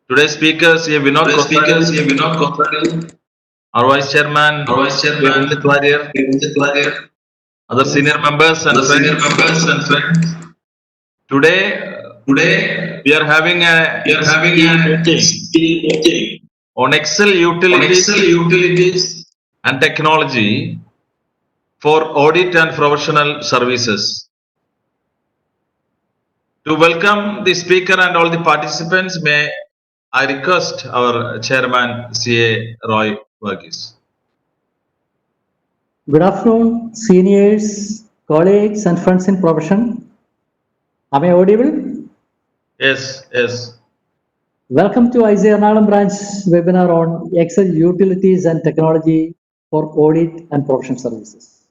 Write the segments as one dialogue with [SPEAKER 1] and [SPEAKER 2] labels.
[SPEAKER 1] Today's speakers here Vinodh Kothari, our Vice Chairman, Vinodh Kothari, other senior members and friends. Today we are having a meeting on Excel utilities and technology for audit and professional services. To welcome the speaker and all the participants, may I request our chairman, CA Roy Verghese.
[SPEAKER 2] Good afternoon, seniors, colleagues, and friends in profession. Am I audible?
[SPEAKER 1] Yes.
[SPEAKER 2] Welcome to ICAI Ernakulam branch webinar on Excel utilities and technology for audit and professional services.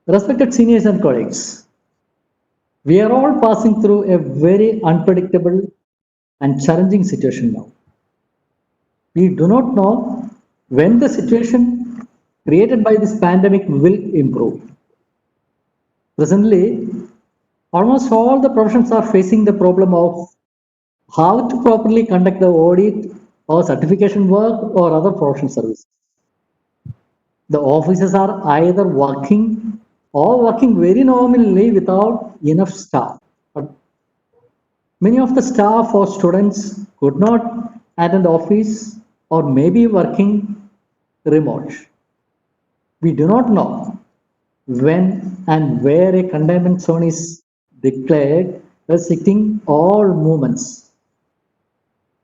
[SPEAKER 2] Respected seniors and colleagues, we are all passing through a very unpredictable and challenging situation now. We do not know when the situation created by this pandemic will improve. Presently, almost all the professions are facing the problem of how to properly conduct the audit or certification work or other professional services. The offices are either working or working very nominally without enough staff. But many of the staff or students could not attend office or maybe working remote. We do not know when and where a containment zone is declared, restricting all movements.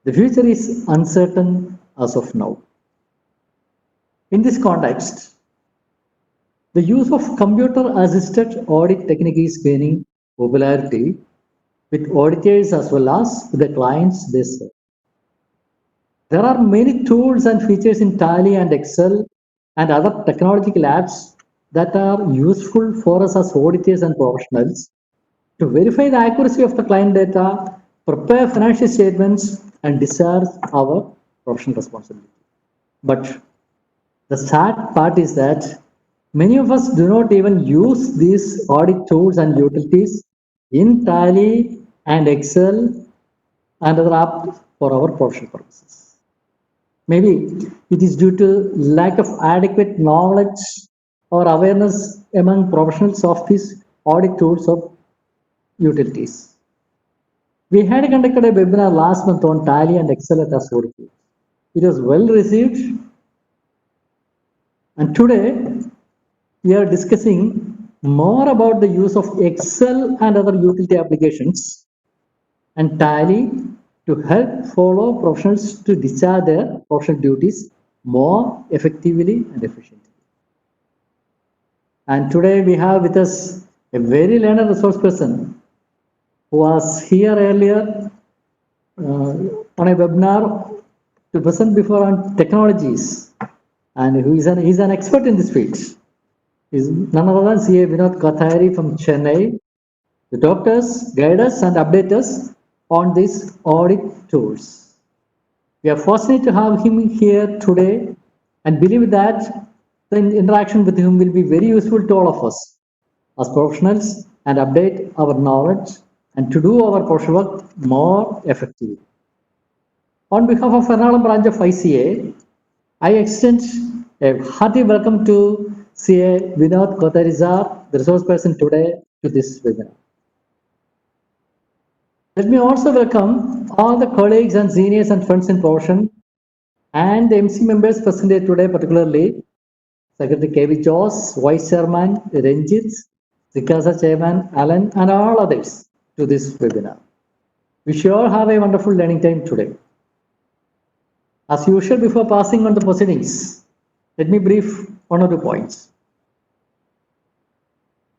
[SPEAKER 2] The future is uncertain as of now. In this context, the use of computer-assisted audit technique is gaining popularity with auditors as well as with the clients they serve. There are many tools and features in Tally and Excel and other technological apps that are useful for us as auditors and professionals to verify the accuracy of the client data, prepare financial statements, and discharge our professional responsibility. But the sad part is that many of us do not even use these audit tools and utilities in Tally and Excel and other apps for our professional purposes. Maybe it is due to lack of adequate knowledge or awareness among professionals of these audit tools or utilities. We had conducted a webinar last month on Tally and Excel at Audit. It was well received. And today we are discussing more about the use of Excel and other utility applications and Tally to help follow professionals to discharge their professional duties more effectively and efficiently. And today we have with us a very learned resource person who was here earlier on a webinar to present before on technologies, and he's an expert in this field. He's none other than CA Vinodh Kothari from Chennai. The doctors guide us and update us on these audit tools. We are fortunate to have him here today and believe that the interaction with him will be very useful to all of us as professionals and update our knowledge and to do our professional work more effectively. On behalf of Ernakulam branch of ICAI, I extend a hearty welcome to CA Vinodh Kothari, the resource person today to this webinar. Let me also welcome all the colleagues and seniors and friends in profession and the MC members present here today, particularly Secretary KV Joss, Vice Chairman Ranjit, Zikasa Chairman Alan, and all others to this webinar. We should all have a wonderful learning time today. As usual, before passing on the proceedings, let me brief 1 or 2 points.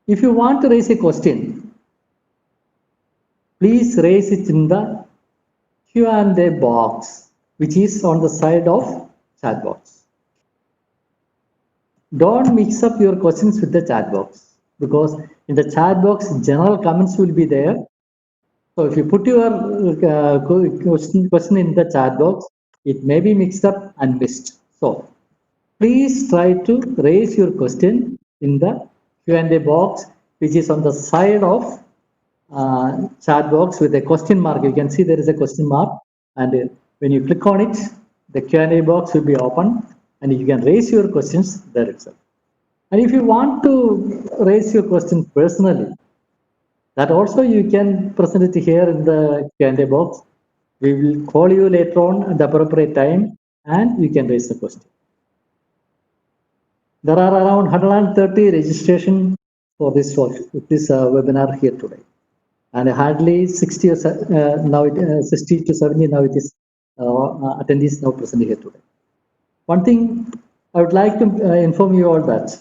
[SPEAKER 2] If you want to raise a question, please raise it in the Q&A box, which is on the side of chat box. Don't mix up your questions with the chat box, because in the chat box, general comments will be there. So if you put your question in the chat box, it may be mixed up and missed. So please try to raise your question in the Q&A box, which is on the side of chat box with a question mark. You can see there is a question mark. And when you click on it, the Q&A box will be open and you can raise your questions there itself. And if you want to raise your question personally, that also you can present it here in the Q&A box. We will call you later on at the appropriate time and you can raise the question. There are around 130 registration for this webinar here today. And hardly 60 or now 60 to 70 now it is attendees now present here today. One thing I would like to inform you all that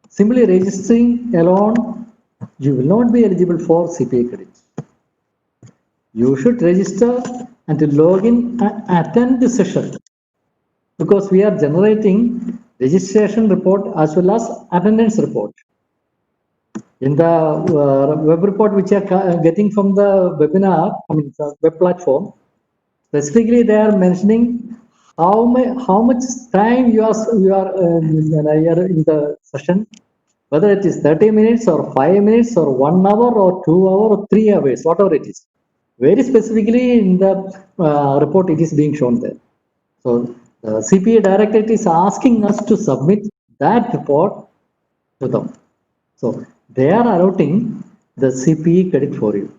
[SPEAKER 2] simply registering alone, you will not be eligible for CPA credits. You should register and to log in and attend the session because we are generating registration report as well as attendance report. In the web report which you are getting from the webinar, the web platform, specifically they are mentioning how much time you are in the session, whether it is 30 minutes or 5 minutes or 1 hour or 2 hours or 3 hours, whatever it is. Very specifically in the report it is being shown there. So the CPA Directorate is asking us to submit that report to them. So they are allotting the CPE credit for you.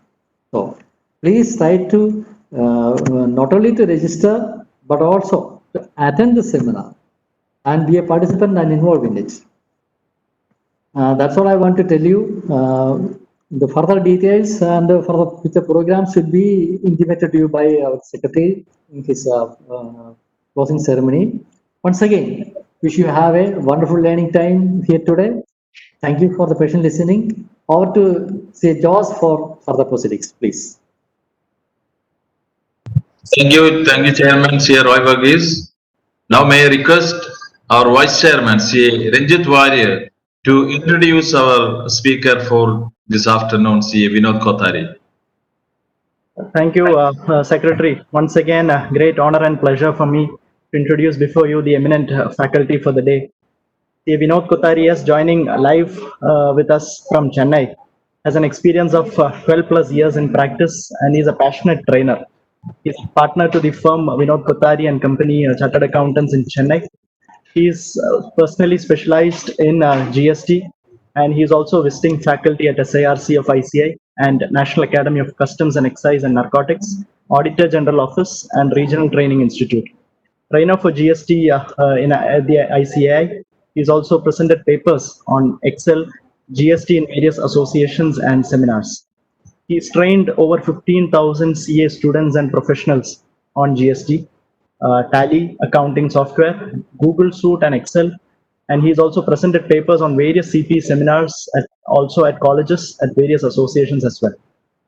[SPEAKER 2] So please try to not only to register but also to attend the seminar and be a participant and involved in it. That's all I want to tell you. The further details and further future programs should be intimated to you by our secretary in his closing ceremony. Once again, wish you have a wonderful learning time here today. Thank you for the patient listening. Over to say Josh for further proceedings, please.
[SPEAKER 1] Thank you, Chairman C.A. Roy Varghese. Now may I request our Vice Chairman C.A. Ranjit Warrior to introduce our speaker for this afternoon, C.A. Vinodh Kothari.
[SPEAKER 3] Thank you, Secretary. Once again, a great honor and pleasure for me to introduce before you the eminent faculty for the day. C.A. Vinodh Kothari is joining live with us from Chennai. Has an experience of 12 plus years in practice and is a passionate trainer. He's a partner to the firm Vinodh Kothari and Company, Chartered Accountants in Chennai. He's personally specialized in GST and he's also visiting faculty at SIRC of ICAI and National Academy of Customs and Excise and Narcotics, Auditor General Office and Regional Training Institute. Trainer for GST at the ICAI. He's also presented papers on Excel, GST in various associations and seminars. He's trained over 15,000 CA students and professionals on GST, Tally, accounting software, Google Suite and Excel. And he's also presented papers on various CP seminars, also at colleges, at various associations as well.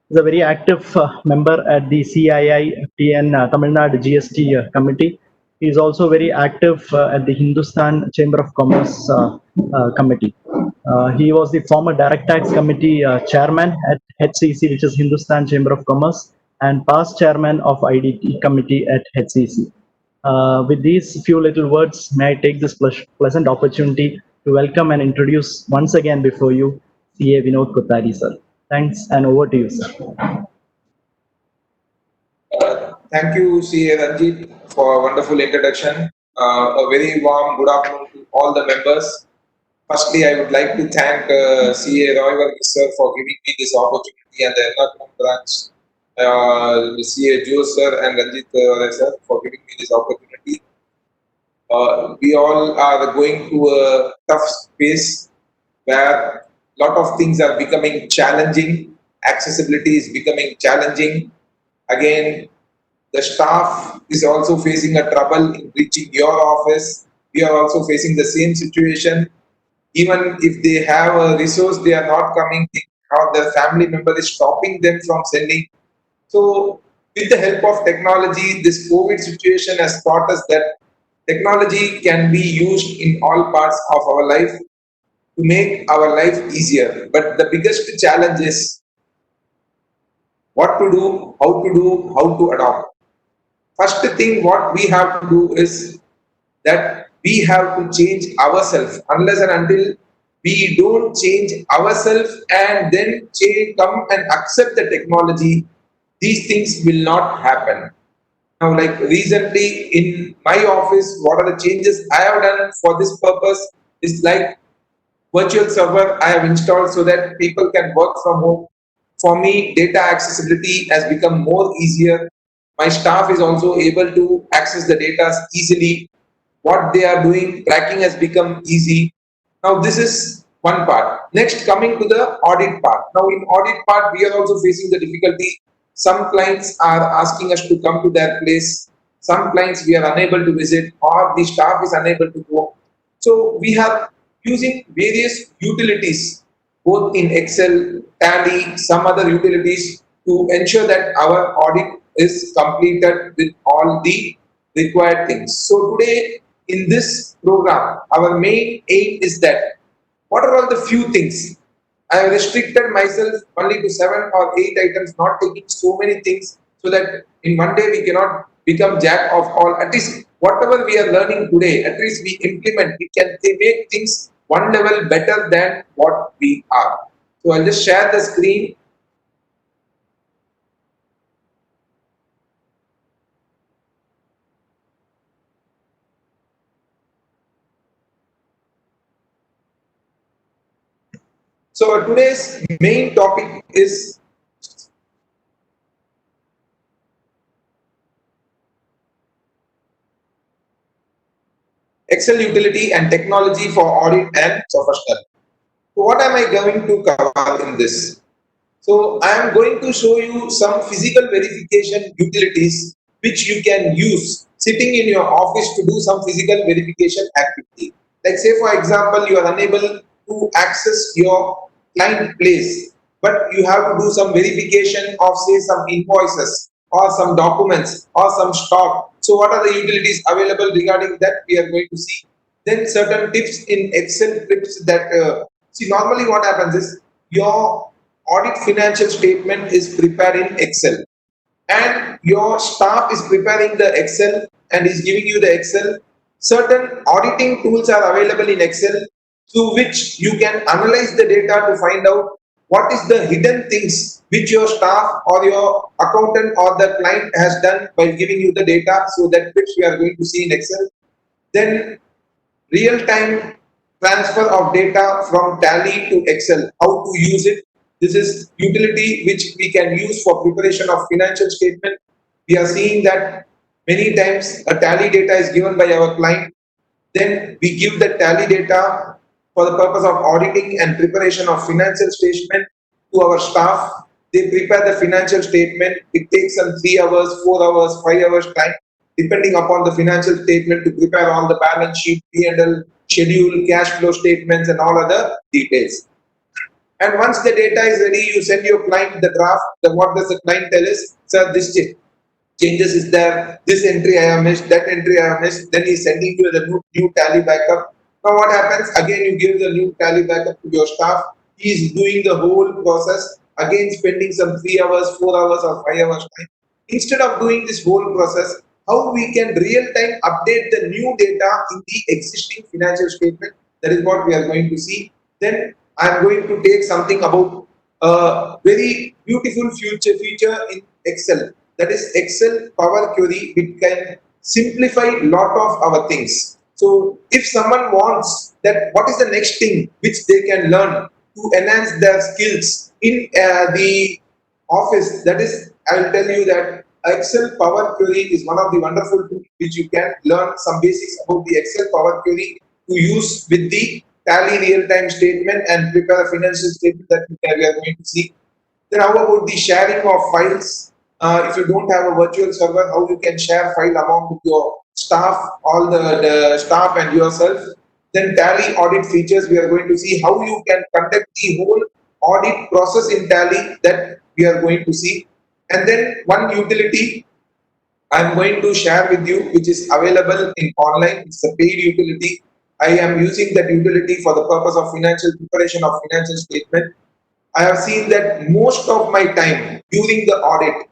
[SPEAKER 3] He's a very active member at the CII TN Tamil Nadu GST committee. He's also very active at the Hindustan Chamber of Commerce committee. He was the former Direct Tax Committee chairman at HCC, which is Hindustan Chamber of Commerce, and past chairman of IDT committee at HCC. With these few little words, may I take this pleasant opportunity to welcome and introduce once again before you CA Vinodh Kothari, sir. Thanks, and over to you, sir.
[SPEAKER 4] Thank you, CA Ranjit, for a wonderful introduction. A very warm good afternoon to all the members. Firstly, I would like to thank CA Roy Varghese sir for giving me this opportunity and the Ernakulam branch, CA Joe sir and Ranjit sir for giving me this opportunity. We all are going through a tough space where a lot of things are becoming challenging. Accessibility is becoming challenging. Again, the staff is also facing a trouble in reaching your office. We are also facing the same situation. Even if they have a resource, they are not coming, or the family member is stopping them from sending. So with the help of technology, this COVID situation has taught us that technology can be used in all parts of our life to make our life easier. But the biggest challenge is what to do, how to adopt. First thing what we have to do is that we have to change ourselves. Unless and until we don't change ourselves and then come and accept the technology, these things will not happen. Now, like recently in my office, what are the changes I have done for this purpose is like virtual server I have installed so that people can work from home. For me, data accessibility has become more easier. My staff is also able to access the data easily. What they are doing, tracking has become easy. Now, this is one part. Next, coming to the audit part. Now, in audit part, we are also facing the difficulty. Some clients are asking us to come to their place. Some clients we are unable to visit, or the staff is unable to go. So we have using various utilities, both in Excel, Tally, some other utilities to ensure that our audit is completed with all the required things. So today in this program, our main aim is that what are all the few things? I have restricted myself only to 7 or 8 items, not taking so many things, so that in one day we cannot become jack of all. At least whatever we are learning today, at least we implement, we can make things one level better than what we are. So I'll just share the screen. So today's main topic is Excel utility and technology for audit and professional. So what am I going to cover in this? So I am going to show you some physical verification utilities which you can use sitting in your office to do some physical verification activity. Like say for example, you are unable to access your client place, but you have to do some verification of say some invoices or some documents or some stock. So what are the utilities available regarding that we are going to see. Then certain tips in Excel tips that see normally what happens is your audit financial statement is prepared in Excel and your staff is preparing the Excel and is giving you the Excel. Certain auditing tools are available in Excel through which you can analyze the data to find out what is the hidden things which your staff or your accountant or the client has done by giving you the data. So that which we are going to see in Excel. Then real-time transfer of data from Tally to Excel, how to use it. This is utility which we can use for preparation of financial statement. We are seeing that many times a Tally data is given by our client. Then we give the Tally data for the purpose of auditing and preparation of financial statement to our staff. They prepare the financial statement. It takes some 3 hours, 4 hours, 5 hours time, depending upon the financial statement to prepare all the balance sheet, P&L, schedule, cash flow statements, and all other details. And once the data is ready, you send your client the draft. Then what does the client tell us? Sir, this changes is there, this entry I have missed, that entry I have missed, then he's sending you the new Tally backup. Now what happens? Again, you give the new Tally backup to your staff. He is doing the whole process, again spending some 3 hours, 4 hours or 5 hours time. Instead of doing this whole process, how we can real time update the new data in the existing financial statement, that is what we are going to see. Then I am going to take something about a very beautiful future feature in Excel, that is Excel Power Query, which can simplify lot of our things. So if someone wants that, what is the next thing which they can learn to enhance their skills in the office? That is, I will tell you that Excel Power Query is one of the wonderful tools which you can learn some basics about the Excel Power Query to use with the Tally real-time statement and prepare a financial statement that we are going to see. Then how about the sharing of files? If you don't have a virtual server, how you can share file among your staff, all the staff and yourself. Then Tally audit features, we are going to see how you can conduct the whole audit process in Tally, that we are going to see. And then one utility I'm going to share with you, which is available in online. It's a paid utility. I am using that utility for the purpose of financial preparation of financial statement. I have seen that most of my time during the audit,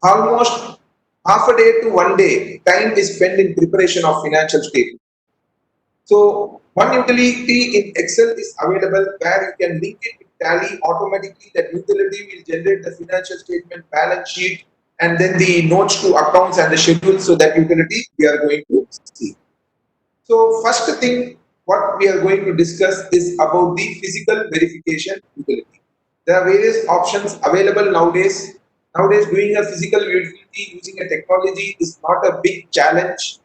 [SPEAKER 4] almost half a day to one day, time is spent in preparation of financial statement. So one utility in Excel is available where you can link it with Tally automatically. That utility will generate the financial statement, balance sheet, and then the notes to accounts and the schedules. So that utility we are going to see. So first thing what we are going to discuss is about the physical verification utility. There are various options available nowadays. Nowadays, doing a physical utility using a technology is not a big challenge.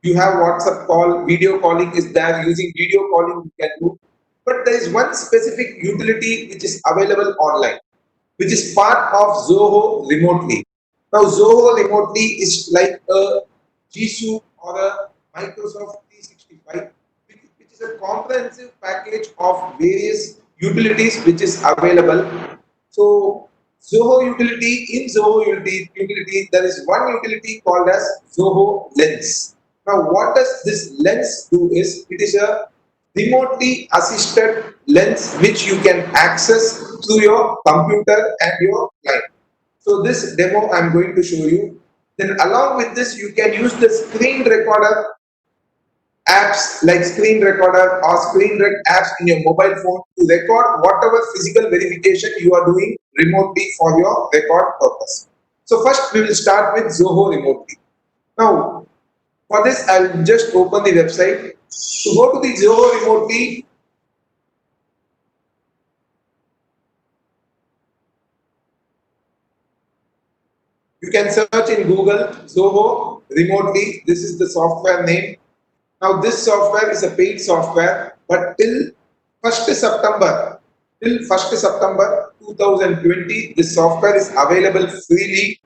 [SPEAKER 4] You have WhatsApp call, video calling is there. Using video calling, you can do. But there is one specific utility which is available online, which is part of Zoho remotely. Now, Zoho remotely is like a G Suite or a Microsoft 365, which is a comprehensive package of various utilities which is available. So, Zoho utility, in Zoho utility, there is one utility called as Zoho Lens. Now, what does this lens do is, it is a remotely assisted lens which you can access through your computer and your client. So this demo I'm going to show you. Then along with this, you can use the screen recorder apps like screen recorder or screen rec apps in your mobile phone to record whatever physical verification you are doing remotely for your record purpose. So first we will start with Zoho remotely. Now for this, I'll just open the website. To go to the Zoho remotely, you can search in Google Zoho remotely. This is the software name. Now, this software is a paid software, but till 1st September, till 1st September 2020, this software is available freely.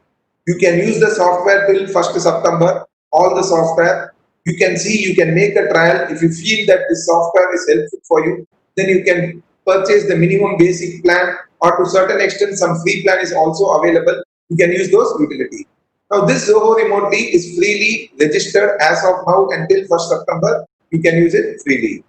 [SPEAKER 4] You can use the software till 1st September, all the software. You can see, you can make a trial. If you feel that this software is helpful for you, then you can purchase the minimum basic plan, or to certain extent, some free plan is also available. You can use those utilities. Now, this Zoho remotely is freely registered as of now until 1st September. You can use it freely.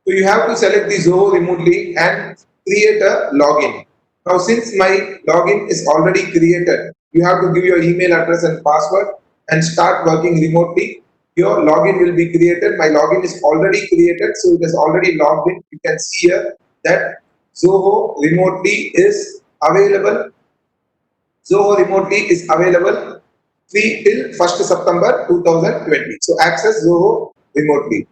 [SPEAKER 4] So you have to select the Zoho remotely and create a login. Now, since my login is already created, you have to give your email address and password and start working remotely. Your login will be created. My login is already created, so it is already logged in. You can see here that Zoho remotely is available. Zoho remotely is available free till 1st September 2020. So access Zoho remotely.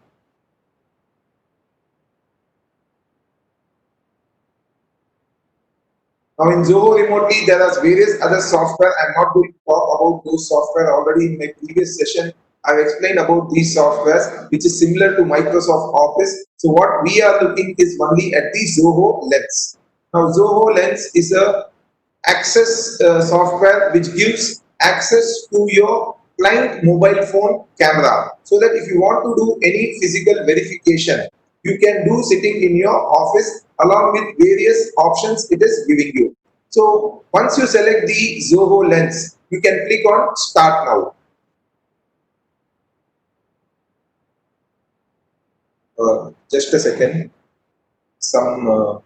[SPEAKER 4] Now in Zoho remotely, there are various other software. I'm not going to talk about those software already in my previous session. I've explained about these softwares, which is similar to Microsoft Office. So what we are looking is only at the Zoho Lens. Now Zoho Lens is a access software which gives access to your client mobile phone camera, so that if you want to do any physical verification, you can do sitting in your office along with various options it is giving you. So once you select the Zoho Lens, you can click on Start Now. Just a second. Some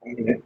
[SPEAKER 4] one minute.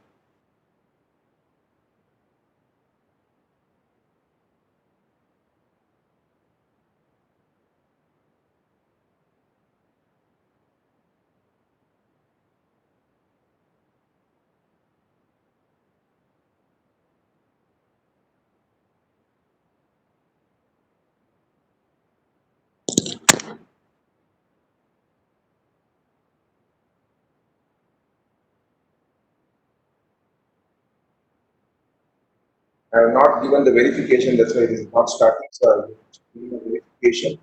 [SPEAKER 4] I have not given the verification, that's why it is not starting. So I will give the verification.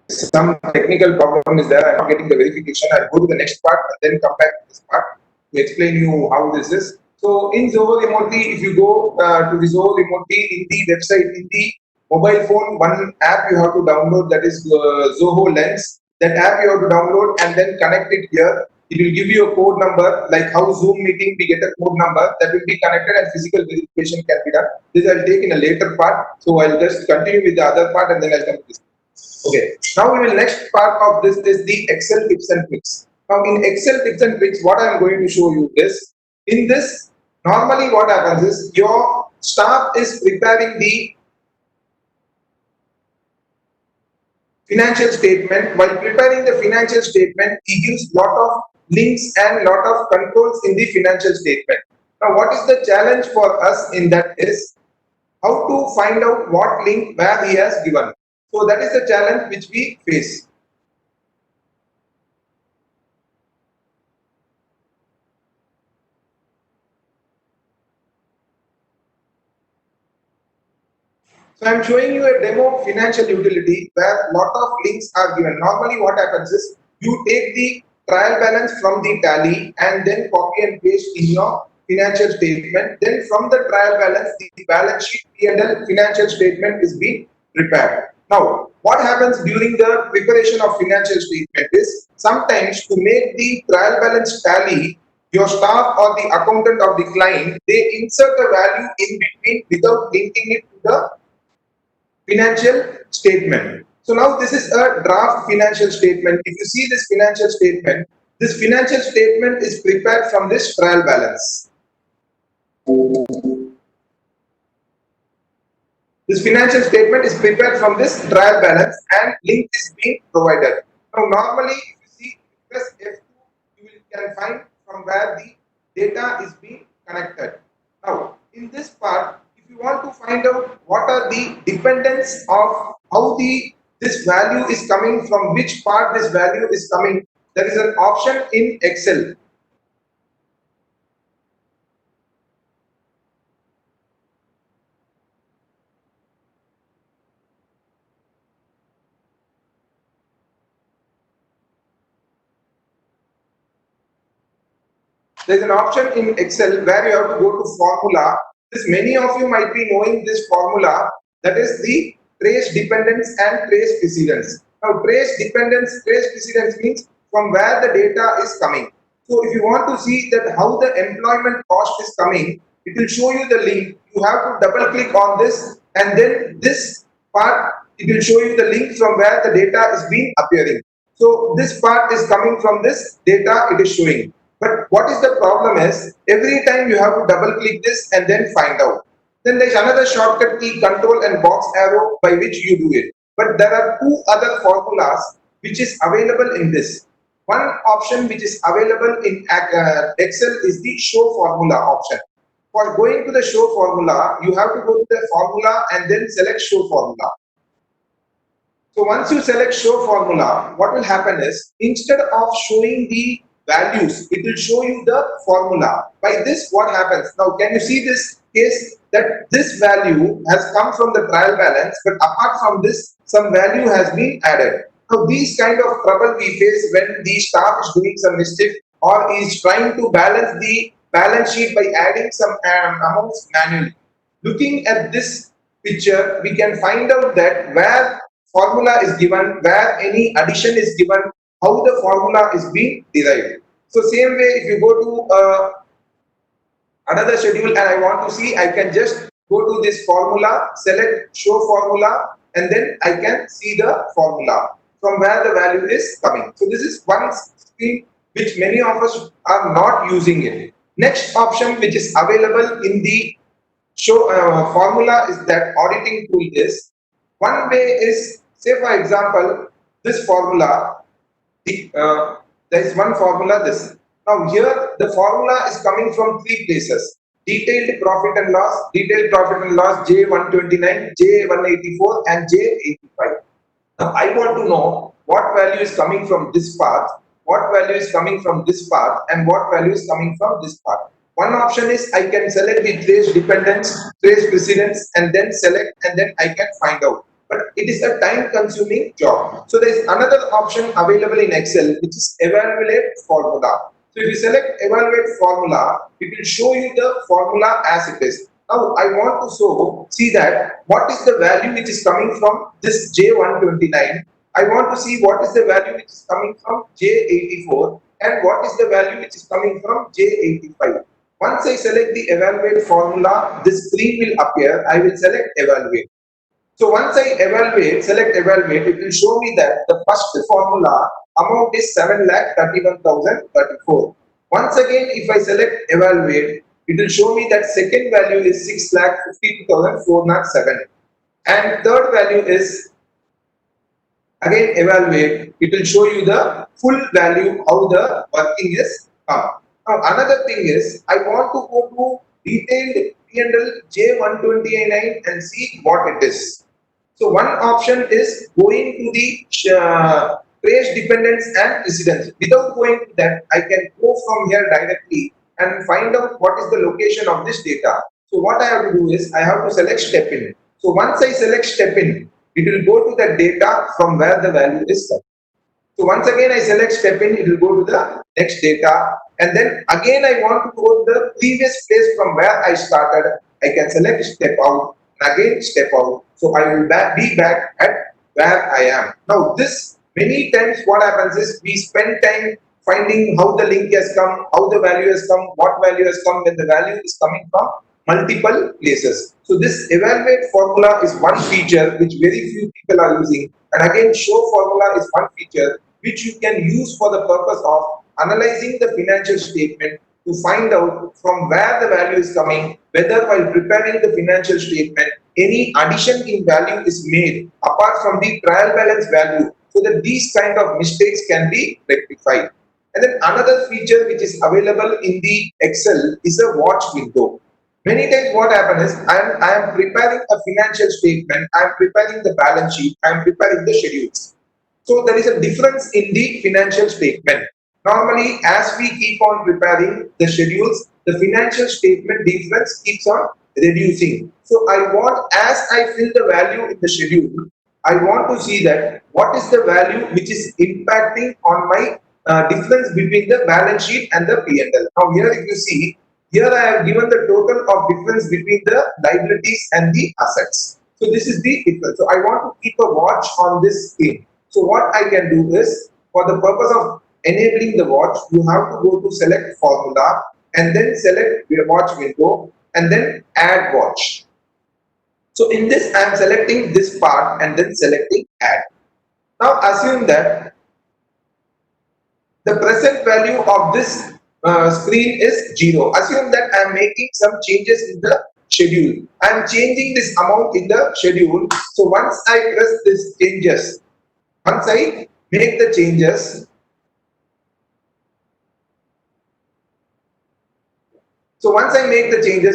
[SPEAKER 4] some technical problem is there. I'm not getting the verification. I'll go to the next part and then come back to this part to explain you how this is. So in Zoho remotely, if you go to the Zoho remotely in the website, in the mobile phone, one app you have to download, that is Zoho Lens. That app you have to download and then connect it here. It will give you a code number, like how Zoom meeting we get a code number that will be connected and physical verification can be done. This I'll take in a later part. So I'll just continue with the other part and then I'll come to this. Okay. Now we will next part of this is the Excel tips and tricks. Now in Excel tips and tricks, what I am going to show you is, in this, normally what happens is your staff is preparing the financial statement. While preparing the financial statement, he gives lot of links and lot of controls in the financial statement. Now what is the challenge for us in that is how to find out what link where he has given. So that is the challenge which we face. So I'm showing you a demo of financial utility where lot of links are given. Normally what happens is you take the trial balance from the tally and then copy and paste in your financial statement. Then from the trial balance, the balance sheet P&L financial statement is being prepared. Now, what happens during the preparation of financial statement is sometimes to make the trial balance tally, your staff or the accountant of the client, they insert a value in between without linking it to the financial statement. So now this is a draft financial statement. If you see this financial statement is prepared from this trial balance. This financial statement is prepared from this trial balance and link is being provided. Now normally if you see press F2, you can find from where the data is being connected. Now in this part, if you want to find out what are the dependents of how this value is coming, from which part this value is coming, there is an option in Excel. There is an option in Excel where you have to go to formula. Many of you might be knowing this formula, that is the trace dependence and trace precedence. Now trace dependence, trace precedence means from where the data is coming. So if you want to see that how the employment cost is coming, it will show you the link. You have to double click on this and then this part, it will show you the link from where the data is being appearing. So this part is coming from this data it is showing. But what is the problem is, every time you have to double click this and then find out. Then there is another shortcut key, control and box arrow, by which you do it. But there are two other formulas which is available in this. One option which is available in Excel is the show formula option. For going to the show formula, you have to go to the formula and then select show formula. So once you select show formula, what will happen is, instead of showing the values, it will show you the formula. By this, what happens? Now, can you see this case that this value has come from the trial balance, but apart from this, some value has been added. Now, these kind of trouble we face when the staff is doing some mistake or is trying to balance the balance sheet by adding some amounts manually. Looking at this picture, we can find out that where formula is given, where any addition is given, how the formula is being derived. So same way, if you go to another schedule and I want to see, I can just go to this formula, select show formula, and then I can see the formula from where the value is coming. So this is one screen which many of us are not using it. Next option which is available in the show formula is that auditing tool is. One way is, say for example, this formula, there is one formula this. Now here the formula is coming from three places: detailed profit and loss, J129, J184 and J85. Now I want to know what value is coming from this path, what value is coming from this path, and what value is coming from this path. One option is I can select the trace dependence, trace precedence, and then select, and then I can find out. but it is a time consuming job. So there is another option available in Excel, which is evaluate formula. So if you select evaluate formula, it will show you the formula as it is. Now I want to see that what is the value which is coming from this J129. I want to see what is the value which is coming from J84 and what is the value which is coming from J85. Once I select the evaluate formula, this screen will appear. I will select evaluate. So once I select evaluate, it will show me that the first formula amount is 7,31,034. Once again, if I select evaluate, it will show me that second value is 6,52,407. And third value is again evaluate. It will show you the full value how the working is come. Now another thing is I want to go to detailed P&L J129 and see what it is. So one option is going to the trace dependents and residents. Without going to that, I can go from here directly and find out what is the location of this data. So what I have to do is I have to select step in. So once I select step in, it will go to the data from where the value is coming. So once again I select step in, it will go to the next data, and then again I want to go to the previous place from where I started. I can select step out and again step out. So I will be back at where I am. Now this many times what happens is we spend time finding how the link has come, how the value has come, what value has come when the value is coming from multiple places. So this evaluate formula is one feature which very few people are using, and again show formula is one feature which you can use for the purpose of analyzing the financial statement to find out from where the value is coming, whether while preparing the financial statement any addition in value is made apart from the trial balance value, so that these kind of mistakes can be rectified. And then another feature which is available in the Excel is a watch window. Many times what happens is I am preparing a financial statement, I am preparing the balance sheet, I am preparing the schedules. So there is a difference in the financial statement. Normally, as we keep on preparing the schedules, the financial statement difference keeps on reducing. So I want, as I fill the value in the schedule, I want to see that what is the value which is impacting on my difference between the balance sheet and the P&L. Now here if you see, here I have given the total of difference between the liabilities and the assets. So this is the difference. So I want to keep a watch on this thing. So what I can do is, for the purpose of enabling the watch, you have to go to select formula and then select the watch window and then add watch. So in this I am selecting this part and then selecting add. Now assume that the present value of this screen is 0. Assume that I am making some changes in the schedule. I am changing this amount in the schedule. So once I press this changes, once I make the changes,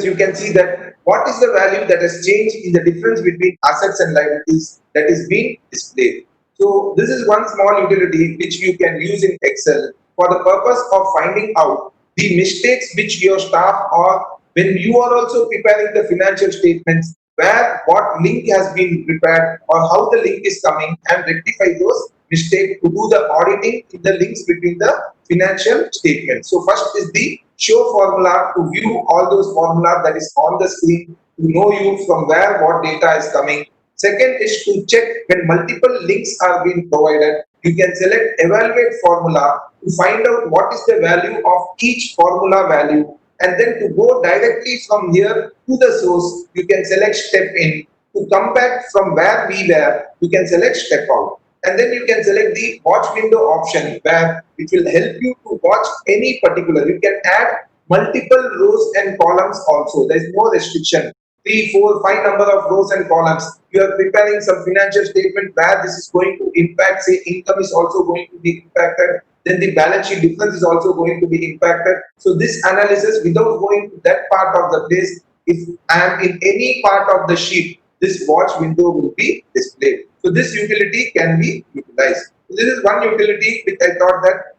[SPEAKER 4] you can see that what is the value that has changed in the difference between assets and liabilities that is being displayed. So this is one small utility which you can use in Excel for the purpose of finding out the mistakes which your staff or when you are also preparing the financial statements, where what link has been prepared or how the link is coming, and rectify those mistakes to do the auditing in the links between the financial statements. So first is the show formula to view all those formula that is on the screen, to know you from where what data is coming. Second is to check when multiple links are being provided. You can select evaluate formula to find out what is the value of each formula value, and then to go directly from here to the source, you can select step in. To come back from where we were, you can select step out. And then you can select the watch window option, where it will help you to watch any particular. You can add multiple rows and columns also. There is no restriction. 3, 4, 5 number of rows and columns. You are preparing some financial statement where this is going to impact, say income is also going to be impacted. Then the balance sheet difference is also going to be impacted. So this analysis, without going to that part of the place, if I am in any part of the sheet, this watch window will be displayed. So this utility can be utilized. So this is one utility which I thought that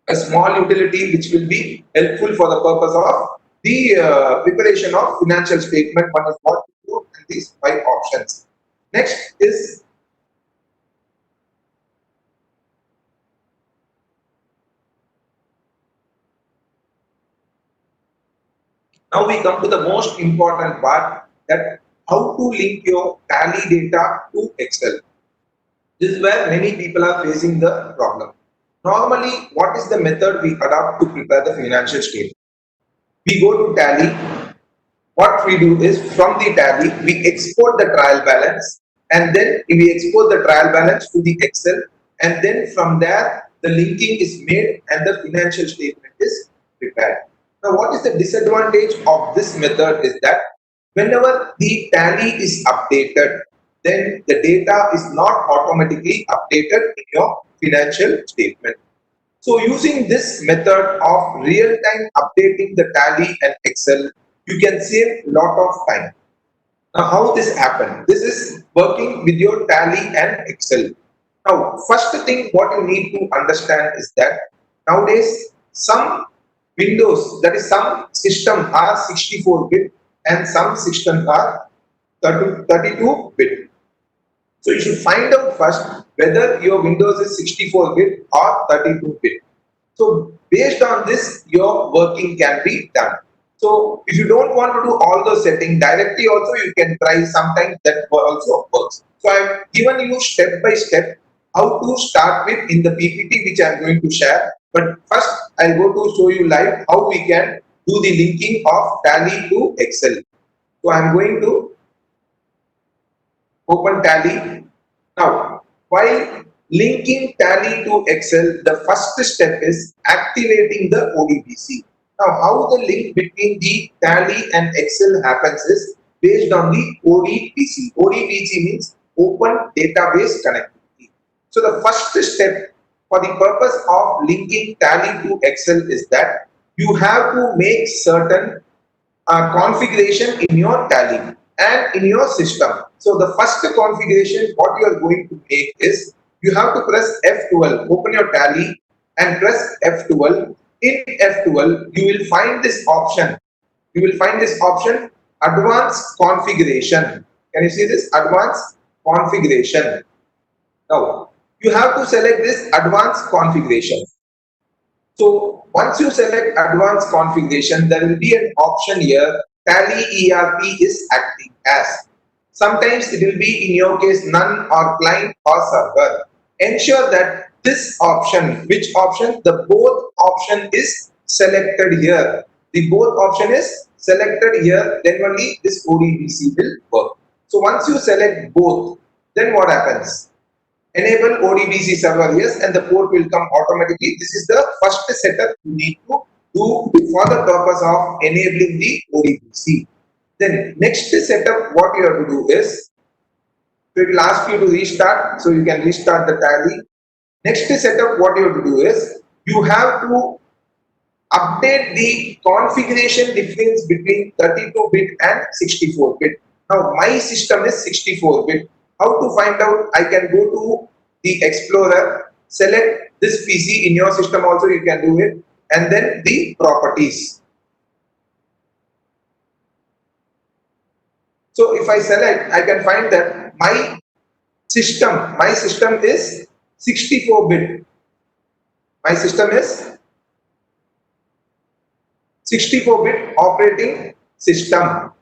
[SPEAKER 4] a small utility which will be helpful for the purpose of the preparation of financial statement. One is what to do and these 5 options. Next is now we come to the most important part, that how to link your tally data to Excel. This is where many people are facing the problem. Normally, what is the method we adopt to prepare the financial statement? We go to tally. What we do is, from the tally, we export the trial balance, and then we export the trial balance to the Excel, and then from there the linking is made and the financial statement is prepared. Now, what is the disadvantage of this method is that whenever the tally is updated, then the data is not automatically updated in your financial statement. So using this method of real-time updating the tally and Excel, you can save a lot of time. Now, how this happen? This is working with your tally and Excel. Now, first thing what you need to understand is that nowadays some Windows, that is some system are 64-bit and some systems are 32-bit. So you should find out first whether your Windows is 64-bit or 32-bit. So based on this, your working can be done. So if you don't want to do all those settings directly also, you can try, sometimes that also works. So I've given you step by step how to start with in the PPT which I'm going to share. But first I'll go to show you live how we can do the linking of tally to Excel. So I'm going to open tally. Now, while linking tally to Excel, the first step is activating the ODBC. Now, how the link between the tally and Excel happens is based on the ODBC. ODBC means Open Database Connectivity. So, the first step for the purpose of linking tally to Excel is that you have to make certain configuration in your tally and in your system. So the first configuration what you are going to make is, you have to press F12, open your tally and press F12. In F12 you will find this option. You will find this option, advanced configuration. Can you see this? Advanced configuration. Now you have to select this advanced configuration. So once you select advanced configuration, there will be an option here, Tally ERP is acting as. Sometimes it will be in your case none or client or server. Ensure that this option, which option? The both option is selected here. The both option is selected here, then only this ODBC will work. So once you select both, then what happens? Enable ODBC server, yes, and the port will come automatically. This is the first setup you need to do for the purpose of enabling the ODBC. Then next setup, what you have to do is, so it will ask you to restart, so you can restart the tally. Next setup, what you have to do is, you have to update the configuration difference between 32-bit and 64-bit. Now my system is 64-bit. How to find out? I can go to the Explorer, select this PC. In your system also you can do it, and then the properties. So if I select, I can find that my system is 64-bit. My system is 64-bit operating system,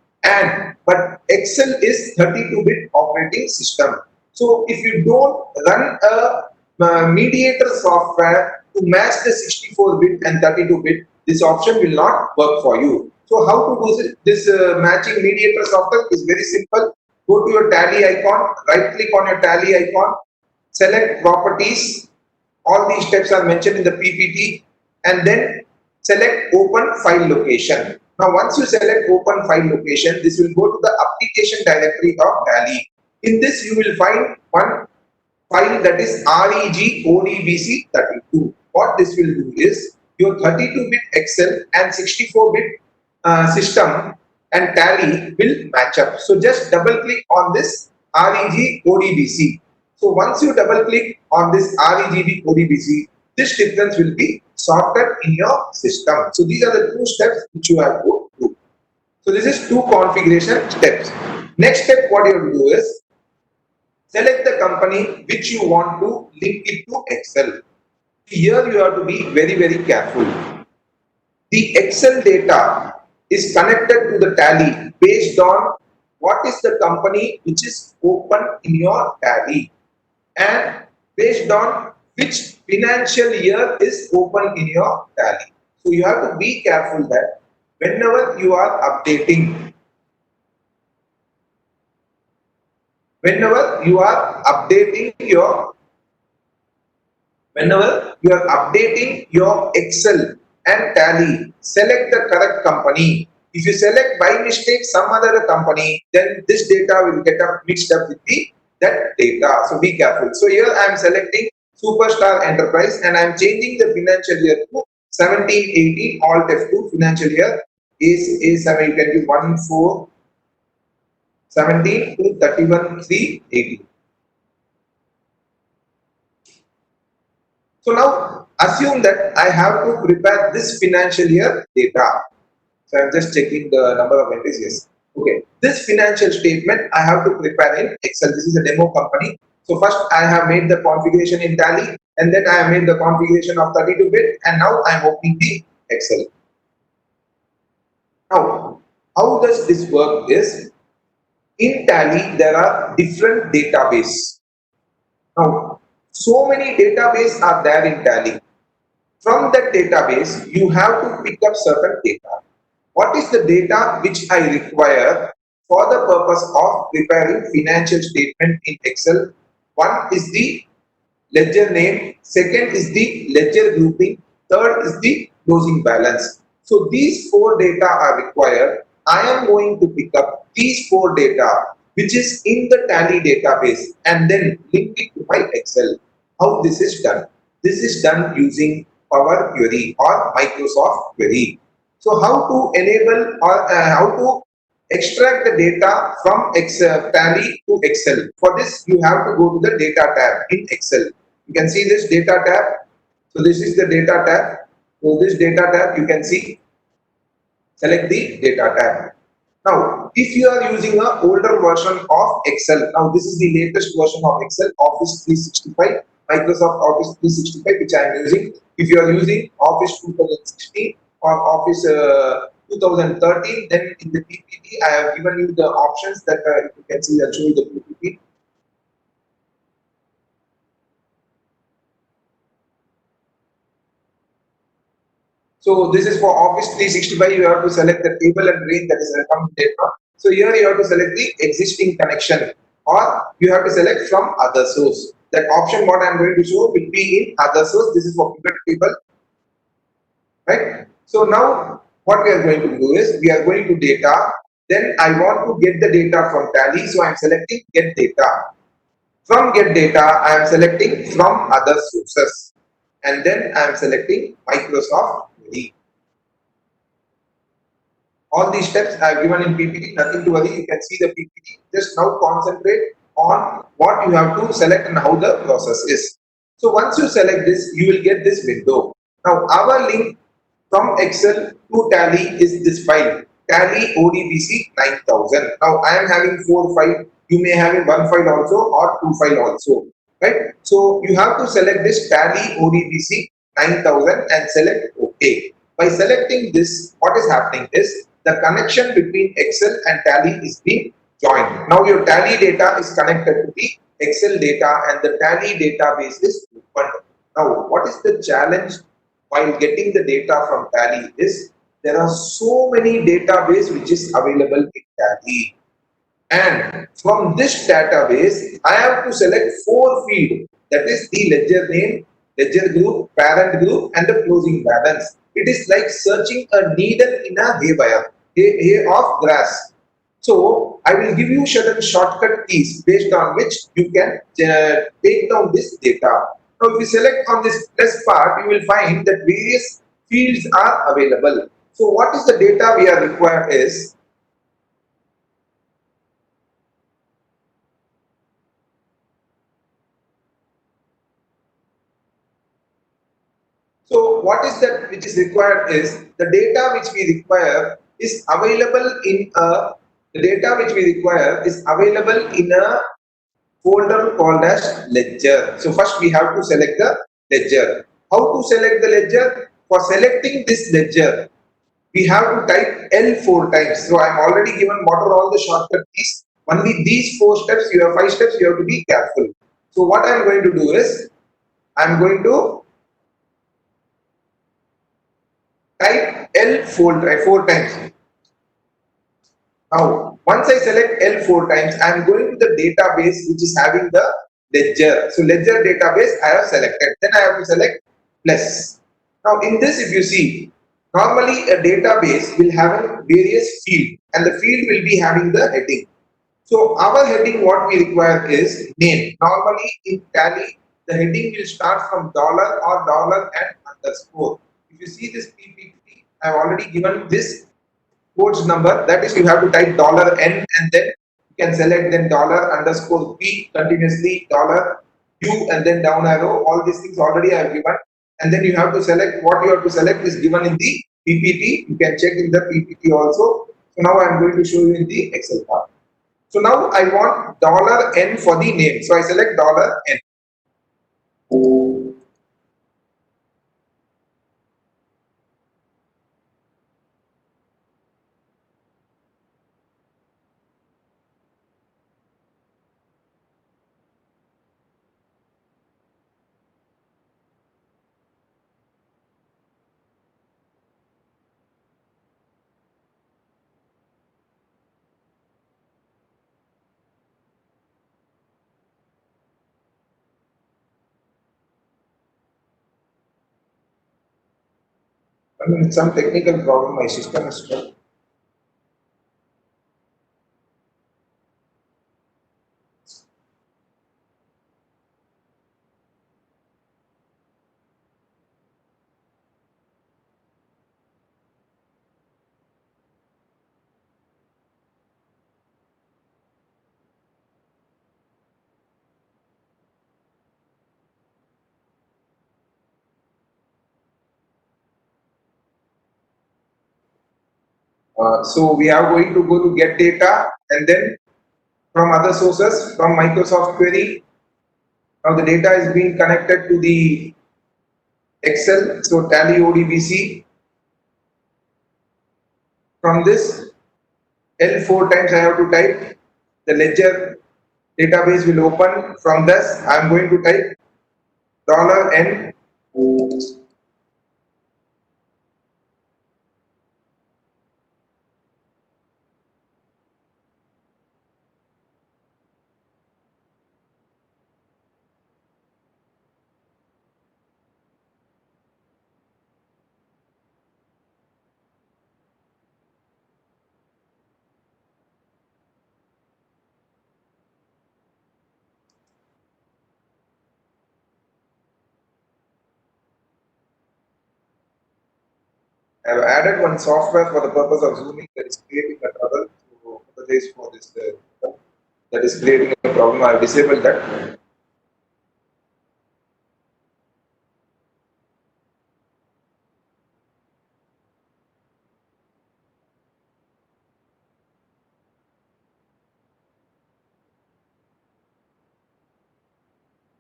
[SPEAKER 4] but Excel is 32-bit operating system. So if you don't run a mediator software to match the 64-bit and 32-bit, this option will not work for you. So how to do this matching mediator software is very simple. Go to your tally icon, right click on your tally icon, select properties. All these steps are mentioned in the PPT, and then select open file location. Now once you select open file location, this will go to the application directory of Tally. In this you will find one file, that is reg odbc32. What this will do is, your 32-bit Excel and 64-bit system and Tally will match up. So just double click on this reg odbc. So once you double click on this reg odbc, this difference will be sorted in your system. So these are the two steps which you have to do. So this is two configuration steps. Next step, what you have to do is, select the company which you want to link it to Excel. Here you have to be very, very careful. The Excel data is connected to the tally based on what is the company which is open in your tally and based on which financial year is open in your tally. So you have to be careful that whenever you are updating, whenever you are updating your Excel and tally, select the correct company. If you select by mistake some other company, then this data will get mixed up with that data. So be careful. So here I am selecting Superstar Enterprise and I am changing the financial year to 17-18 Alt F2 financial year is A7. You can do 1/4/17 to 31/3/18. So now assume that I have to prepare this financial year data. So I'm just checking the number of entries. Yes. Okay. This financial statement I have to prepare in Excel. This is a demo company. So first I have made the configuration in Tally and then I have made the configuration of 32-bit and now I'm opening the Excel. Now, how does this work is, in Tally there are different databases. Now, so many databases are there in Tally. From that database, you have to pick up certain data. What is the data which I require for the purpose of preparing financial statement in Excel? One is the ledger name, second is the ledger grouping, third is the closing balance. So these four data are required. I am going to pick up these four data which is in the Tally database and then link it to my Excel. How this is done? This is done using Power Query or Microsoft Query. So how to enable or how to extract the data from Excel, Tally to Excel? For this, you have to go to the data tab in Excel. You can see this data tab. So this is the data tab. So this data tab you can see. Select the data tab. Now, if you are using an older version of Excel, now this is the latest version of Excel, Office 365, Microsoft Office 365, which I am using. If you are using Office 2016 or Office 2013, then in the PPT, I have given you the options that you can see. I'll show you the PPT. So this is for Office 365. You have to select the table and range that is coming data. So here you have to select the existing connection, or you have to select from other source. That option what I am going to show will be in other source. This is for pivot table, right? So now what we are going to do is we are going to data. Then I want to get the data from Tally, so I am selecting get data. From get data, I am selecting from other sources, and then I am selecting Microsoft Query. All these steps I have given in PPT, nothing to worry. You can see the PPT. Just now concentrate on what you have to select and how the process is. So once you select this, you will get this window. Now our link from Excel to Tally is this file, Tally ODBC 9000. Now I am having 4 files. You may have in 1 file also or 2 file also, right? So you have to select this Tally ODBC 9000 and select OK. By selecting this, what is happening is the connection between Excel and Tally is being joined. Now your Tally data is connected to the Excel data and the Tally database is opened. Now what is the challenge while getting the data from Tally is there are so many databases which is available in Tally. And from this database, I have to select 4 fields. That is the ledger name, ledger group, parent group, and the closing balance. It is like searching a needle in a hay of grass. So I will give you certain shortcut keys based on which you can take down this data. Now, if you select on this plus part, you will find that various fields are available. So what is the data we are required is so what is that which is required is the data which we require is available in a folder called as ledger. So first we have to select the ledger. How to select the ledger? For selecting this ledger, we have to type L 4 times. So I'm already given what are all the shortcut keys. Only these 4 steps, you have 5 steps, you have to be careful. So what I'm going to do is, I'm going to type L 4 times. Now, once I select L 4 times, I am going to the database which is having the ledger. So, ledger database I have selected. Then I have to select plus. Now, in this, if you see, normally a database will have various field, and the field will be having the heading. So, our heading, what we require is name. Normally, in Tally, the heading will start from dollar or dollar and underscore. If you see this PPT, I have already given this codes number, that is you have to type $n and then you can select then $_p continuously $u and then down arrow. All these things already I have given, and then you have to select what you have to select is given in the PPT. You can check in the PPT also. So now I am going to show you in the Excel part. So now I want $n for the name. So I select $n. I mean, it's some technical problem. My system is stuck. So we are going to go to get data and then from other sources from Microsoft Query. Now the data is being connected to the Excel, so Tally ODBC. From this L 4 times I have to type, the ledger database will open. From this I am going to type $n. I have added one software for the purpose of zooming that is creating a trouble. So apologize for this. That is creating a problem. I have disabled that.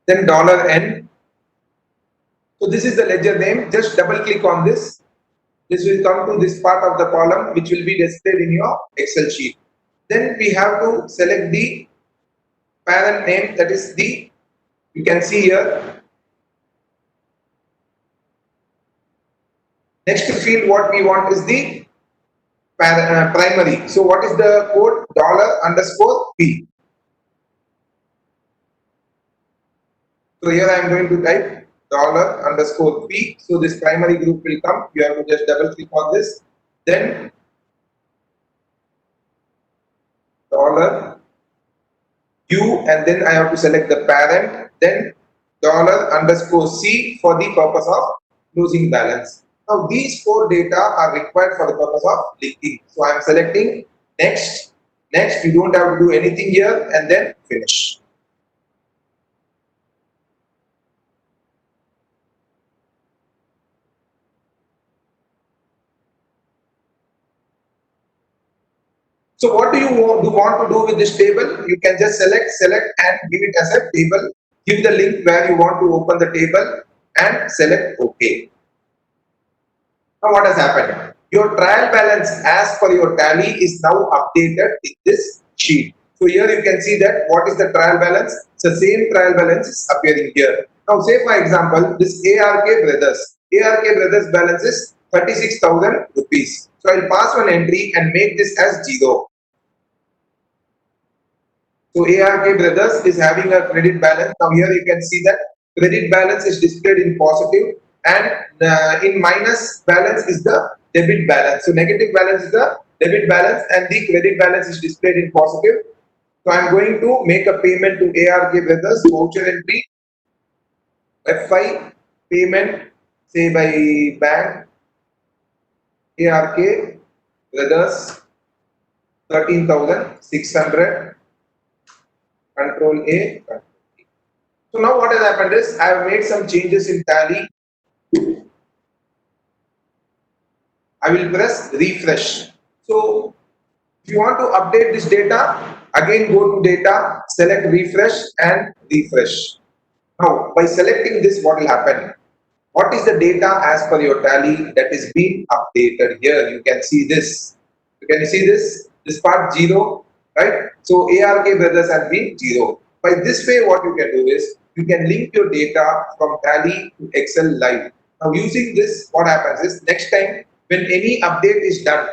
[SPEAKER 4] Then $n. So this is the ledger name. Just double click on this. This will come to this part of the column which will be displayed in your Excel sheet. Then we have to select the parent name, that is the, you can see here. Next field what we want is the primary. So what is the code? $_p. So here I am going to type $_p. So this primary group will come. You have to just double click on this. Then $u and then I have to select the parent. Then $_c for the purpose of losing balance. Now these 4 data are required for the purpose of linking. So I am selecting next. Next, you don't have to do anything here and then finish. So what do you want to do with this table? You can just select and give it as a table. Give the link where you want to open the table and select OK. Now what has happened? Your trial balance as per your tally is now updated in this sheet. So here you can see that what is the trial balance? It's the same trial balance is appearing here. Now say for example, this ARK Brothers balance is 36,000 rupees. So I'll pass one entry and make this as 0. So ARK Brothers is having a credit balance. Now here you can see that credit balance is displayed in positive and in minus balance is the debit balance. So negative balance is the debit balance and the credit balance is displayed in positive. So I'm going to make a payment to ARK Brothers, voucher entry, F5, payment, say by bank, ARK Brothers, 13,600, Control A, Control A. So now what has happened is I have made some changes in tally. I will press refresh. So if you want to update this data, again go to data, select refresh and refresh. Now by selecting this, what will happen? What is the data as per your tally that is being updated here? You can see this. Can you see this? This part 0, right? So ARK Brothers has been 0. By this way, what you can do is you can link your data from tally to Excel live. Now using this, what happens is next time when any update is done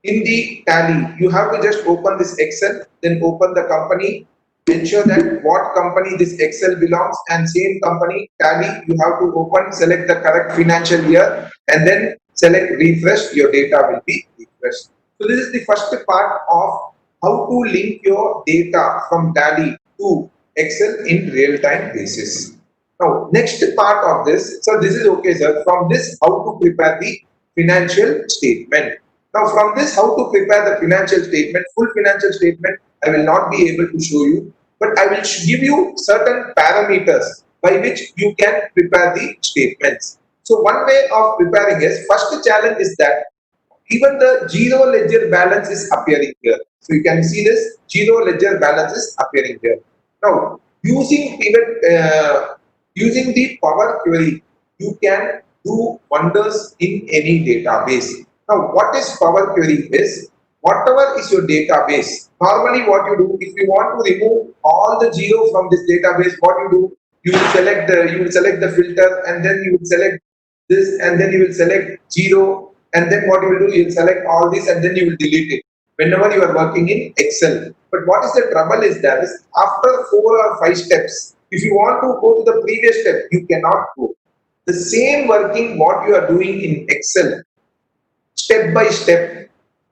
[SPEAKER 4] in the tally, you have to just open this Excel, then open the company, ensure that what company this Excel belongs and same company tally, you have to open, select the correct financial year and then select refresh, your data will be refreshed. So this is the first part of how to link your data from tally to Excel in real-time basis. Now, next part of this, so this is okay, sir. From this, how to prepare the financial statement. Now, from this, how to prepare the financial statement, full financial statement, I will not be able to show you, but I will give you certain parameters by which you can prepare the statements. So, one way of preparing is, first challenge is that even the zero ledger balance is appearing here. So you can see this zero ledger balance is appearing here. Now, using pivot, using the Power Query, you can do wonders in any database. Now, what is Power Query is, whatever is your database, normally what you do, if you want to remove all the zero from this database, what you do, you will select the filter and then you will select this and then you will select zero and then what you will do, you will select all this and then you will delete it whenever you are working in Excel. But what is the trouble is that is after 4 or 5 steps, if you want to go to the previous step, you cannot go. The same working what you are doing in Excel, step by step,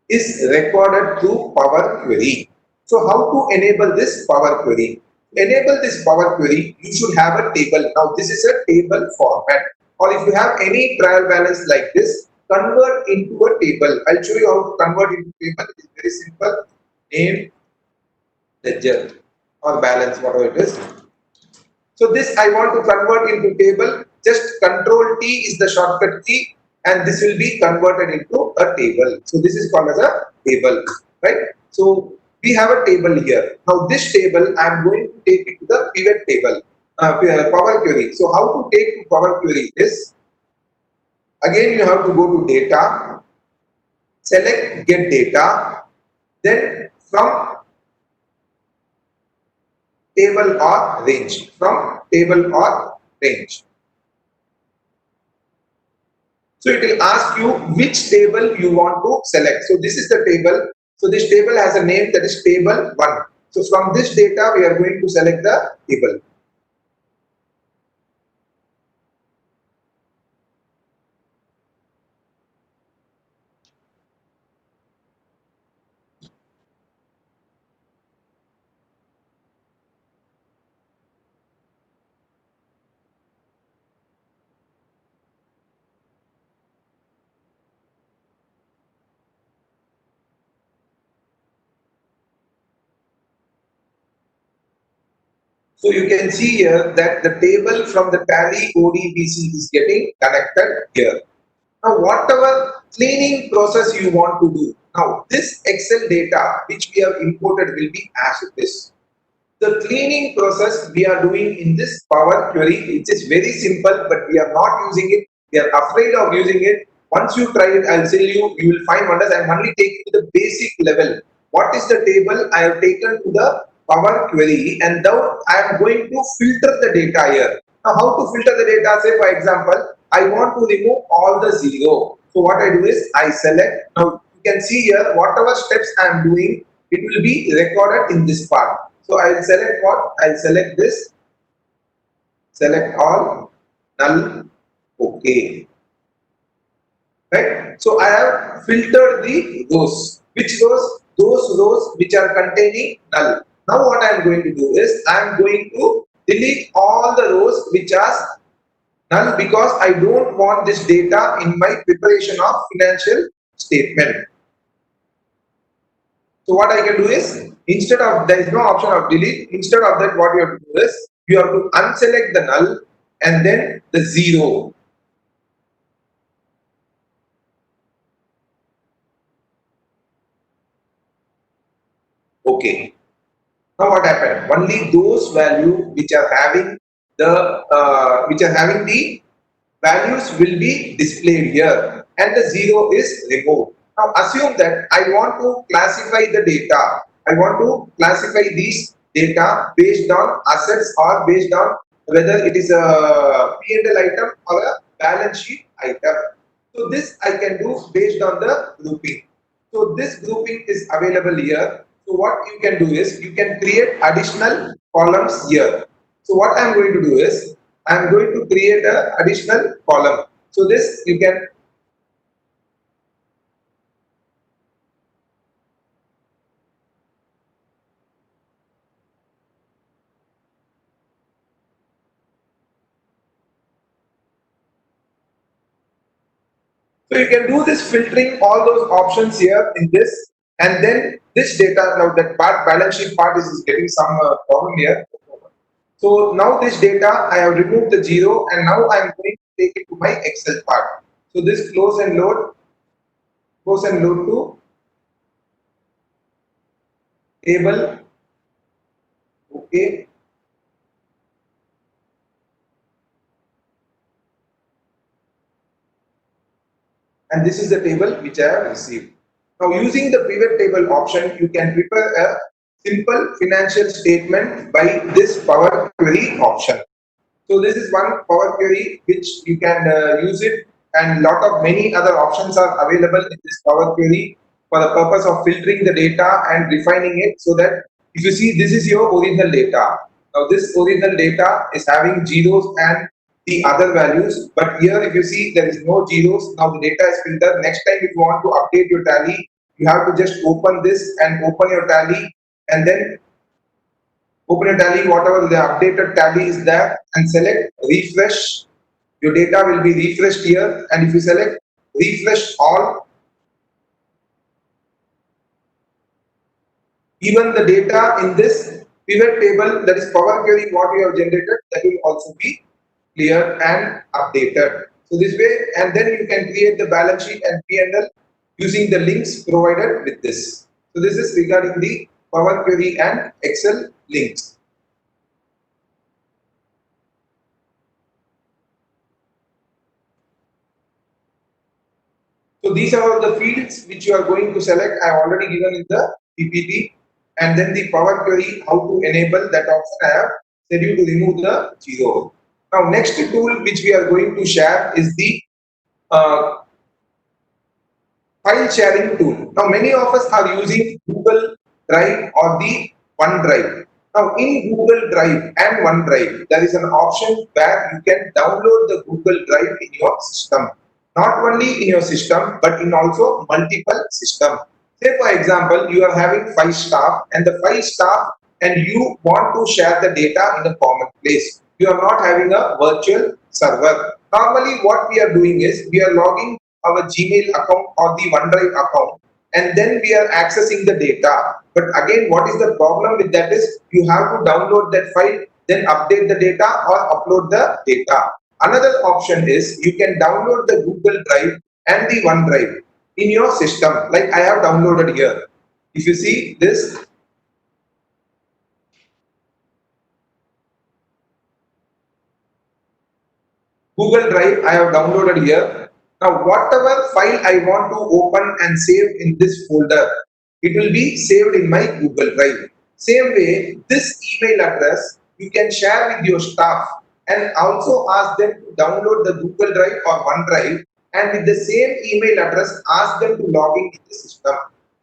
[SPEAKER 4] is recorded through Power Query. So how to enable this Power Query? To enable this Power Query, you should have a table. Now this is a table format. Or if you have any trial balance like this, convert into a table. I'll show you how to convert into table. It is very simple. Name, ledger or balance, whatever it is. So this I want to convert into table. Just Control T is the shortcut key and this will be converted into a table. So this is called as a table, right? So we have a table here. Now this table I am going to take it to the pivot table, Power Query. So how to take to Power Query is, again you have to go to data, select get data, then from table or range, from table or range. So it will ask you which table you want to select. So this is the table. So this table has a name, that is table 1. So from this data we are going to select the table. So you can see here that the table from the tally ODBC is getting connected here. Now whatever cleaning process you want to do, Now, this Excel data which we have imported will be as it is. The cleaning process we are doing in this Power Query, it is very simple, but we are not using it. We are afraid of using it. Once you try it, I'll tell you, you will find wonders. I'm only taking to the basic level. What is the table? I have taken to the Power Query, and now I am going to filter the data here. Now, how to filter the data? Say, for example, I want to remove all the zero. So what I do is I select. Now you can see here, whatever steps I am doing, it will be recorded in this part. So I'll select what? I'll select this, select all, null, okay. Right? So I have filtered the rows. Which rows? Those rows which are containing null. Now what I am going to do is I am going to delete all the rows which are null because I don't want this data in my preparation of financial statement. So what I can do is, instead of, there is no option of delete, instead of that what you have to do is, you have to unselect the null and then the zero. Okay. Now what happened? Only those values which are having the values will be displayed here and the zero is removed. Now assume that I want to classify the data. I want to classify these data based on assets or based on whether it is a P&L item or a balance sheet item. So this I can do based on the grouping. So this grouping is available here. So what you can do is you can create additional columns here. So what I am going to do is I am going to create an additional column. So this you can do this filtering all those options here in this, and then this data. Now that part balance sheet part is getting some problem here. So now this data I have removed the zero and now I am going to take it to my Excel part. So this close and load to table. Okay. And this is the table which I have received. Now using the pivot table option, you can prepare a simple financial statement by this Power Query option. So this is one Power Query which you can use it, and lot of many other options are available in this Power Query for the purpose of filtering the data and refining it, so that if you see, this is your original data. Now this original data is having zeros and the other values, but here if you see there is no zeros. Now the data is filtered. Next time if you want to update your tally, you have to just open this and open your tally, and then open a tally, whatever the updated tally is there, and select refresh. Your data will be refreshed here, and if you select refresh all, even the data in this pivot table, that is Power Query, what we have generated, that will also be cleared and updated. So this way, and then you can create the balance sheet and P&L using the links provided with this. So this is regarding the Power Query and Excel links. So these are the fields which you are going to select. I have already given in the PPT, and then the Power Query, how to enable that option. I have said you to remove the zero. Now next tool which we are going to share is the file sharing tool. Now many of us are using Google Drive or the OneDrive. Now in Google Drive and OneDrive, there is an option where you can download the Google Drive in your system. Not only in your system, but in also multiple systems. Say for example, you are having 5 staff and the 5 staff and you want to share the data in a common place. You are not having a virtual server. Normally what we are doing is we are logging our Gmail account or the OneDrive account, and then we are accessing the data. But again, what is the problem with that is you have to download that file, then update the data or upload the data. Another option is you can download the Google Drive and the OneDrive. in your system, like I have downloaded here. If you see this, Google Drive, I have downloaded here. Now, whatever file I want to open and save in this folder, it will be saved in my Google Drive. Same way, this email address you can share with your staff and also ask them to download the Google Drive or OneDrive, and with the same email address, ask them to log in the system.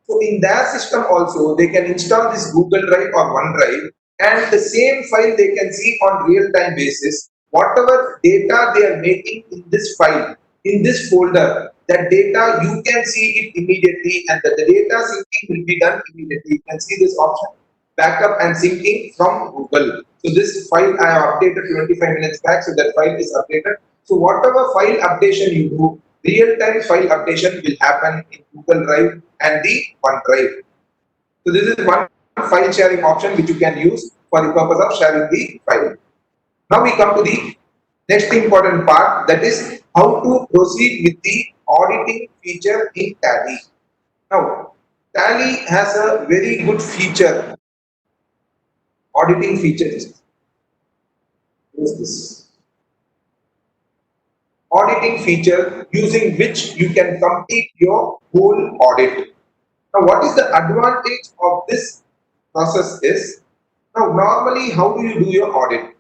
[SPEAKER 4] So in their system also, they can install this Google Drive or OneDrive, and the same file they can see on real-time basis. Whatever data they are making in this file, in this folder, that data you can see it immediately, and the data syncing will be done immediately. You can see this option, backup and syncing from Google. So this file I have updated 25 minutes back, so that file is updated. So whatever file updation you do, real-time file updation will happen in Google Drive and the OneDrive. So this is one file sharing option which you can use for the purpose of sharing the file. Now we come to the next important part, that is how to proceed with the auditing feature in Tally. Now, Tally has a very good feature, auditing feature. What is this? Auditing feature using which you can complete your whole audit. Now, what is the advantage of this process is, now normally how do you do your audit?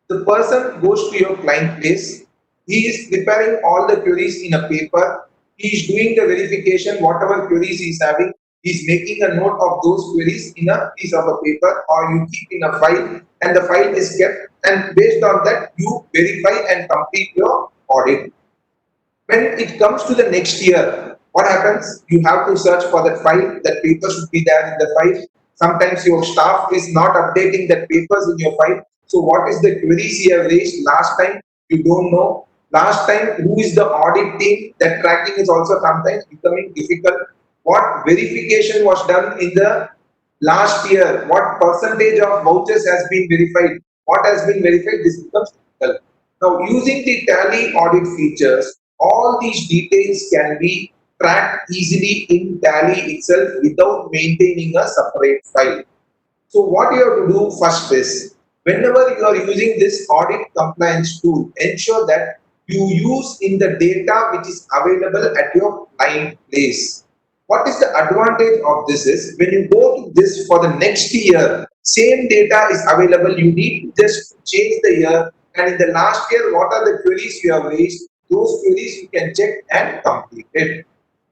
[SPEAKER 4] The person goes to your client place, he is preparing all the queries in a paper, he is doing the verification, whatever queries he is having, he is making a note of those queries in a piece of a paper, or you keep in a file, and the file is kept, and based on that you verify and complete your audit. When it comes to the next year, what happens? You have to search for that file, that paper should be there in the file. Sometimes your staff is not updating that papers in your file. So what is the queries you have raised last time? You don't know. Last time, who is the audit team? That tracking is also sometimes becoming difficult. What verification was done in the last year? What percentage of vouchers has been verified? What has been verified? This becomes difficult. Now, using the Tally audit features, all these details can be tracked easily in Tally itself without maintaining a separate file. So what you have to do first is, whenever you are using this audit compliance tool, ensure that you use in the data which is available at your client place. What is the advantage of this is, when you go to this for the next year, same data is available, you need to just change the year, and in the last year, what are the queries you have raised, those queries you can check and complete it.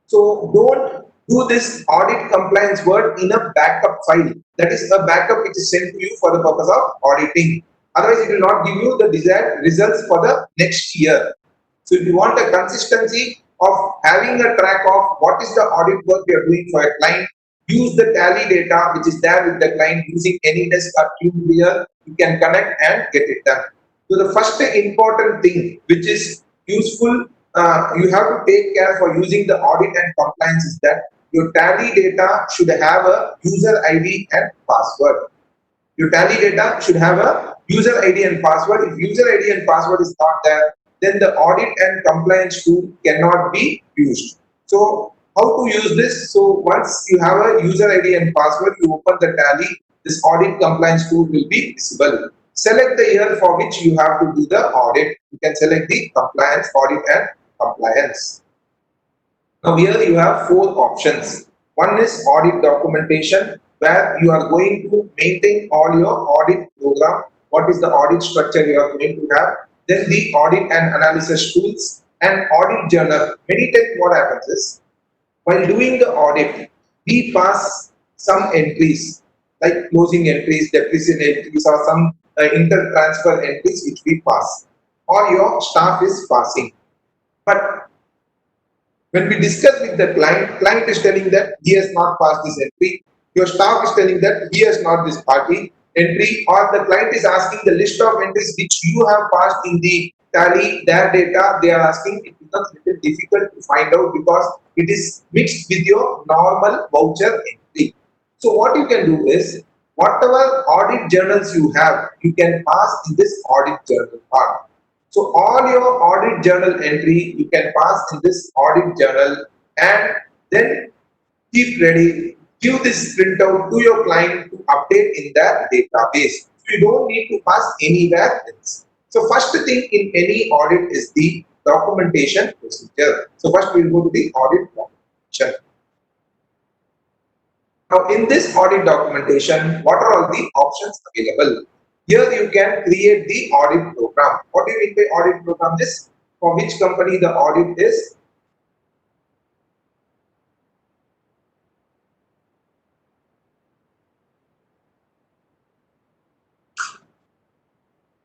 [SPEAKER 4] So don't do this audit compliance work in a backup file. That is a backup which is sent to you for the purpose of auditing. Otherwise, it will not give you the desired results for the next year. So if you want a consistency of having a track of what is the audit work you are doing for a client, use the Tally data which is there with the client using any desk or cube here. You can connect and get it done. So the first important thing which is useful, you have to take care for using the audit and compliance is that your Tally data should have a user ID and password. Your Tally data should have a user ID and password. If user ID and password is not there, then the audit and compliance tool cannot be used. So how to use this? So once you have a user ID and password, you open the Tally, this audit compliance tool will be visible. Select the year for which you have to do the audit. You can select the compliance, audit and compliance. Now here you have 4 options. One is audit documentation, where you are going to maintain all your audit program. What is the audit structure you are going to have? Then the audit and analysis tools and audit journal. Many times what happens is, while doing the audit, we pass some entries like closing entries, depreciation entries, or some inter-transfer entries which we pass, or your staff is passing. But when we discuss with the client is telling that he has not passed this entry, your staff is telling that he has not this party entry, or the client is asking the list of entries which you have passed in the Tally, their data, they are asking, it becomes a little difficult to find out because it is mixed with your normal voucher entry. So what you can do is, whatever audit journals you have, you can pass in this audit journal part. So all your audit journal entry you can pass in this audit journal and then keep ready. Give this printout to your client to update in their database. So you don't need to pass anywhere else. So first thing in any audit is the documentation procedure. So first we will go to the audit documentation. Now in this audit documentation, what are all the options available? Here you can create the audit program. What do you mean by audit program? This for which company the audit is.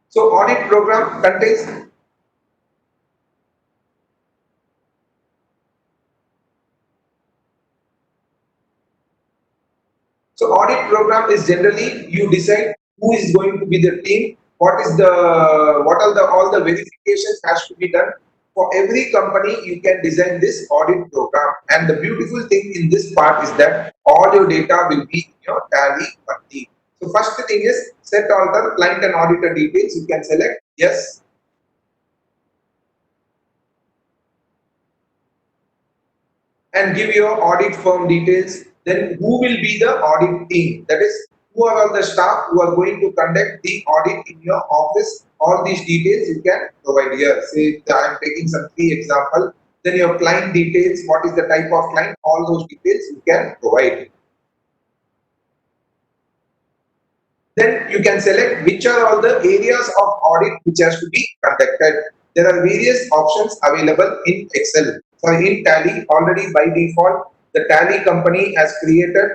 [SPEAKER 4] So audit program contains So audit program is generally you decide who is going to be the team, what are the all the verifications has to be done. For every company, you can design this audit program. And the beautiful thing in this part is that all your data will be in your tally button. So first thing is set all the client and auditor details. You can select yes. And give your audit firm details. Then who will be the audit team? That is, who are all the staff who are going to conduct the audit in your office? All these details you can provide here. Say I am taking some free example. Then your client details, what is the type of client? All those details you can provide. Then you can select which are all the areas of audit which has to be conducted. There are various options available in Excel. So in Tally, already by default, the Tally company has created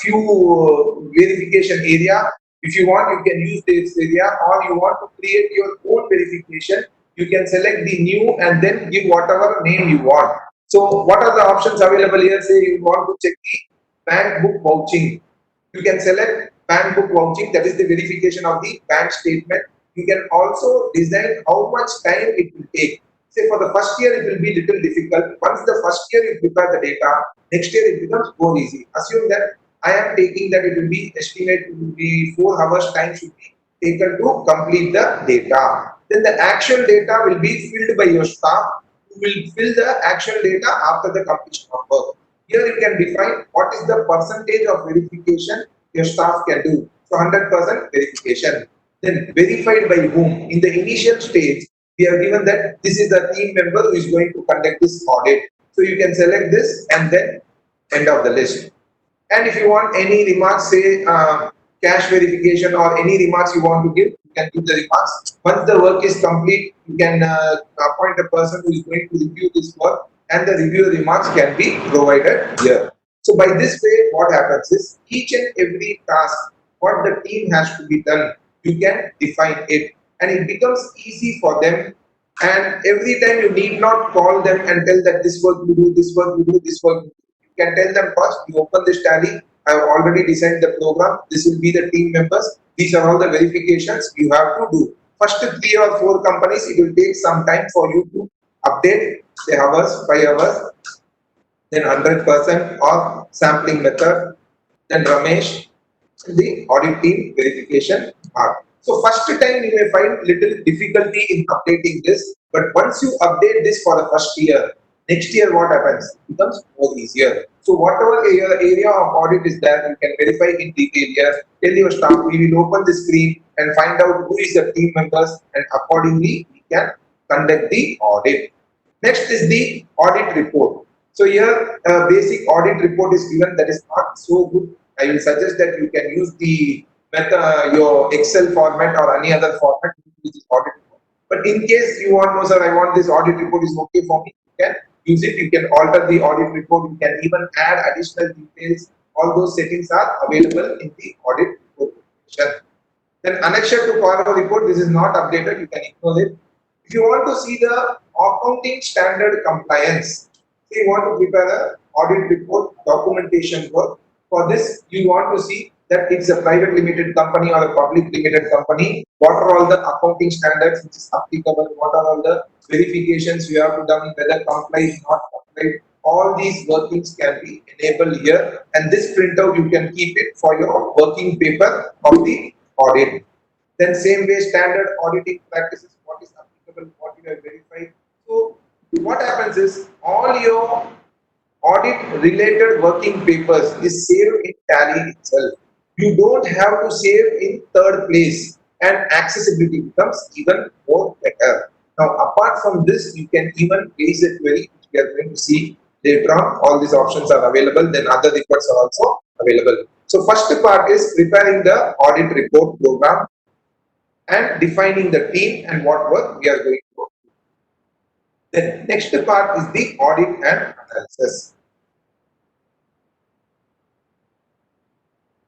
[SPEAKER 4] few verification area. If you want, you can use this area, or you want to create your own verification, you can select the new and then give whatever name you want. So what are the options available here? Say you want to check the bank book vouching. You can select bank book vouching, that is the verification of the bank statement. You can also design how much time it will take. Say for the first year it will be little difficult. Once the first year you prepare the data, next year it becomes more easy. Assume that I am taking that it will be estimated to be 4 hours time should be taken to complete the data. Then the actual data will be filled by your staff who will fill the actual data after the completion of work. Here you can define what is the percentage of verification your staff can do. So 100% verification. Then verified by whom? In the initial stage, we are given that this is the team member who is going to conduct this audit. So you can select this and then end of the list. And if you want any remarks, say cash verification or any remarks you want to give, you can give the remarks. Once the work is complete, you can appoint a person who is going to review this work, and the review remarks can be provided here. So by this way, what happens is each and every task, what the team has to be done, you can define it, and it becomes easy for them. And every time you need not call them and tell that this work you do, this work you do, this work you do. You can tell them first, you open this Tally, I have already designed the program, this will be the team members, these are all the verifications you have to do. First 3 or 4 companies, it will take some time for you to update, say hours, 5 hours, then 100% of sampling method, then Ramesh, the audit team verification part. So first time you may find little difficulty in updating this, but once you update this for the first year, next year what happens? It becomes more easier. So whatever area of audit is there, you can verify in detail here. Tell your staff, we will open the screen and find out who is the team members, and accordingly we can conduct the audit. Next is the audit report. So here basic audit report is given, that is not so good. I will suggest that you can use the your Excel format or any other format to use this audit report. But in case you want, no sir, I want this audit report is okay for me, you can use it. You can alter the audit report. You can even add additional details. All those settings are available in the audit report. Then annexure to follow report, this is not updated. You can ignore it. If you want to see the accounting standard compliance, say you want to prepare an audit report documentation work. For this, you want to see that it's a private limited company or a public limited company. What are all the accounting standards which is applicable? What are all the verifications you have to done, whether complied, not complied? All these workings can be enabled here, and this printout you can keep it for your working paper of the audit. Then same way standard auditing practices, what is you have verified. So what happens is all your audit related working papers is saved in Tally itself. You don't have to save in third place, and accessibility becomes even more better. Now, apart from this, you can even raise a query, which we are going to see later on. All these options are available, then other reports are also available. So, first part is preparing the audit report program and defining the team and what work we are going to do. The next part is the audit and analysis.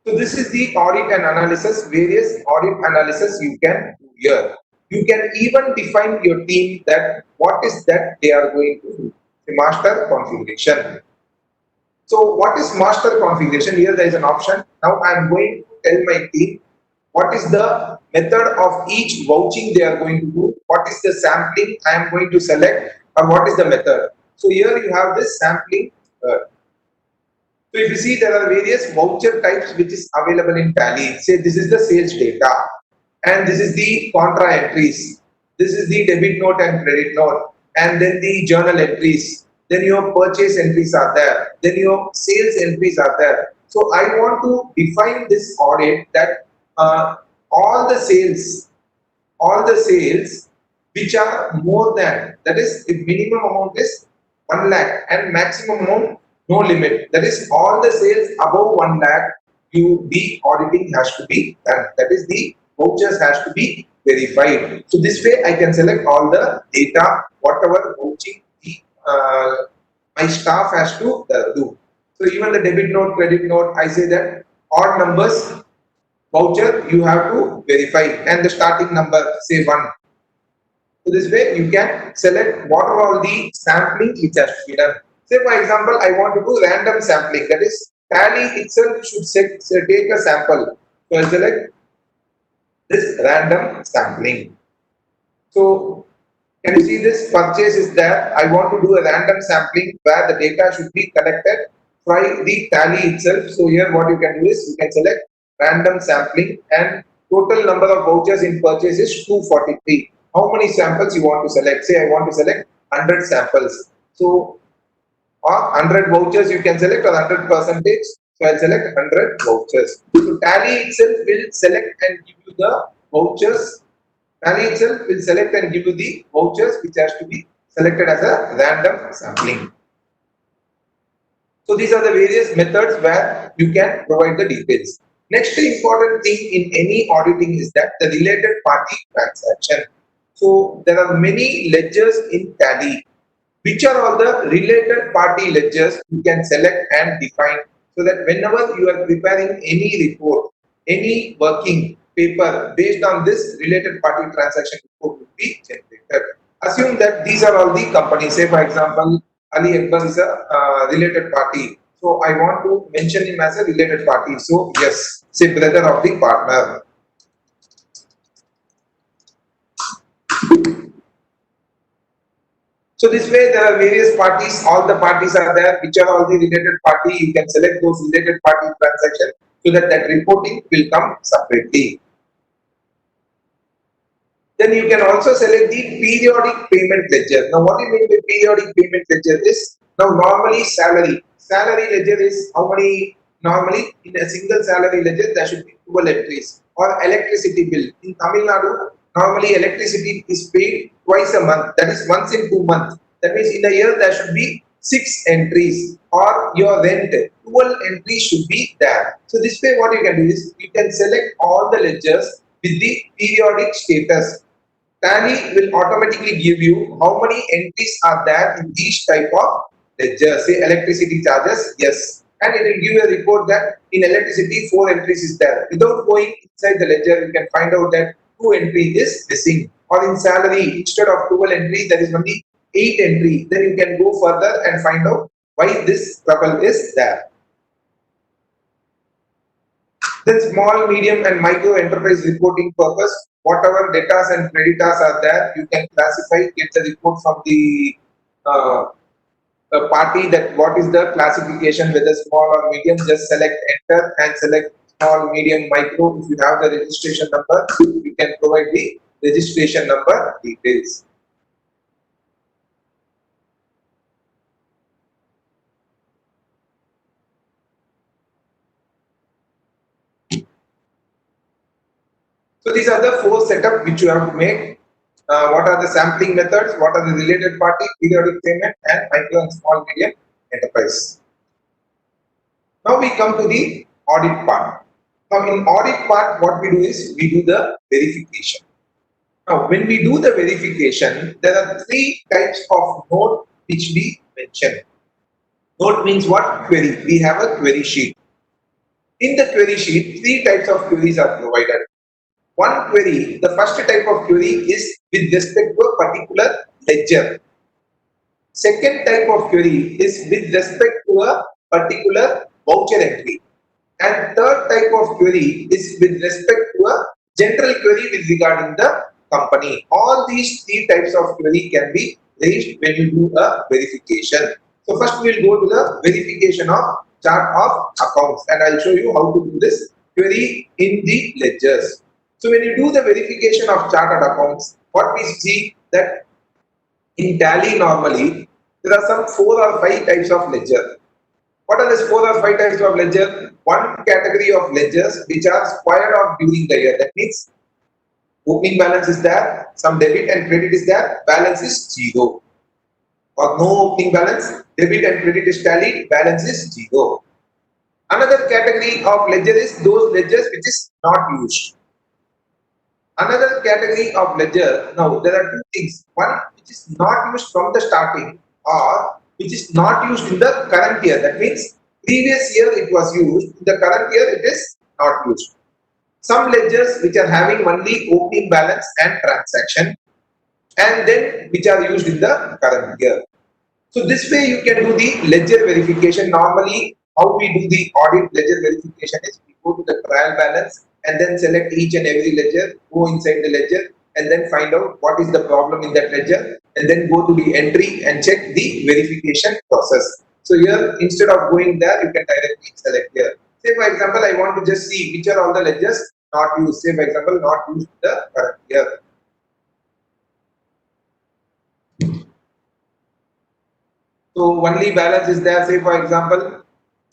[SPEAKER 4] So this is the audit and analysis, various audit analysis you can do here. You can even define your team that what is that they are going to do. The master configuration. So what is master configuration? Here there is an option. Now I am going to tell my team what is the method of each vouching they are going to do, what is the sampling I am going to select, or what is the method. So here you have this sampling method. So if you see, there are various voucher types which is available in Tally. Say this is the sales data, and this is the contra entries. This is the debit note and credit note, and then the journal entries. Then your purchase entries are there. Then your sales entries are there. So I want to define this audit that all the sales which are more than, that is, if minimum amount is 1 lakh and maximum amount no limit, that is all the sales above 1 lakh, the auditing has to be done. That is, the vouchers has to be verified. So this way I can select all the data, whatever vouching my staff has to do. So even the debit note, credit note, I say that odd numbers voucher you have to verify, and the starting number, say 1. So this way you can select what are all the sampling which has to be done. Say for example, I want to do random sampling, that is Tally itself should take a sample. So I select this random sampling. So can you see this purchase is there? I want to do a random sampling where the data should be collected by the Tally itself. So here what you can do is you can select random sampling, and total number of vouchers in purchase is 243. How many samples you want to select? Say I want to select 100 samples. So or 100 vouchers you can select, or 100 percentage. So I'll select 100 vouchers. So Tally itself will select and give you the vouchers. Tally itself will select and give you the vouchers which has to be selected as a random sampling. So these are the various methods where you can provide the details. Next important thing in any auditing is that the related party transaction. So there are many ledgers in Tally. Which are all the related party ledgers you can select and define, so that whenever you are preparing any report, any working paper based on this related party transaction report will be generated. Assume that these are all the companies. Say for example, Ali Akbar is a related party. So I want to mention him as a related party. So yes, say brother of the partner. So this way there are various parties, all the parties are there, which are all the related party, you can select those related party transactions so that that reporting will come separately. Then you can also select the periodic payment ledger. Now what do you mean by periodic payment ledger is, now normally salary ledger is how many, normally in a single salary ledger there should be 12 entries. Or electricity bill, in Tamil Nadu normally electricity is paid twice a month, that is once in 2 months. That means in a year there should be 6 entries. Or your rent, 12 entries should be there. So this way what you can do is, you can select all the ledgers with the periodic status. Tally will automatically give you how many entries are there in each type of ledger. Say electricity charges, yes. And it will give you a report that in electricity 4 entries is there. Without going inside the ledger, you can find out that 2 entries is missing. Or in salary, instead of 12 entries, there is only 8 entries. Then you can go further and find out why this trouble is there. Then small, medium and micro enterprise reporting purpose, whatever debtors and creditors are there, you can classify, get the report from the party that what is the classification, whether small or medium, just select enter and select small, medium, micro. If you have the registration number, you can provide the registration number details. So these are the 4 setup which you have to make. What are the sampling methods? What are the related party, periodic payment, and micro and small medium enterprise? Now we come to the audit part. Now in audit part, what we do is we do the verification. Now when we do the verification, there are 3 types of note which we mention. Note means what? Query. We have a query sheet. In the query sheet, 3 types of queries are provided. One query, the first type of query is with respect to a particular ledger. Second type of query is with respect to a particular voucher entry. And third type of query is with respect to a general query with regarding the company. All these 3 types of query can be raised when you do a verification. So first we will go to the verification of chart of accounts, and I'll show you how to do this query in the ledgers. So when you do the verification of chartered accounts, what we see that in Tally normally there are some 4 or 5 types of ledger. What are these 4 or 5 types of ledger? One category of ledgers which are squared off during the year. That means opening balance is there, some debit and credit is there, balance is 0. Or no opening balance, debit and credit is tallied, balance is 0. Another category of ledger is those ledgers which is not used. Another category of ledger, now there are 2 things. One which is not used from the starting, or which is not used in the current year. That means previous year it was used, in the current year it is not used. Some ledgers which are having only opening balance and transaction, and then which are used in the current year. So this way you can do the ledger verification. Normally how we do the audit ledger verification is we go to the trial balance and then select each and every ledger, go inside the ledger and then find out what is the problem in that ledger, and then go to the entry and check the verification process. So here instead of going there, you can directly select here. Say for example, I want to just see which are all the ledgers not used. Say for example, not used in the current year. So only balance is there. Say for example,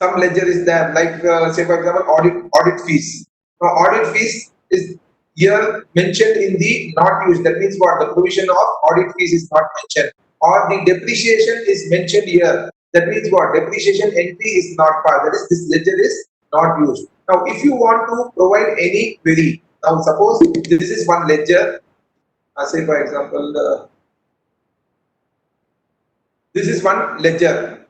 [SPEAKER 4] some ledger is there, like say for example, audit fees. Now audit fees is here mentioned in the not used. That means what? The provision of audit fees is not mentioned, or the depreciation is mentioned here. That means what? Depreciation entry is not part. That is, this ledger is not used. Now if you want to provide any query, now suppose this is one ledger. Say for example, this is one ledger.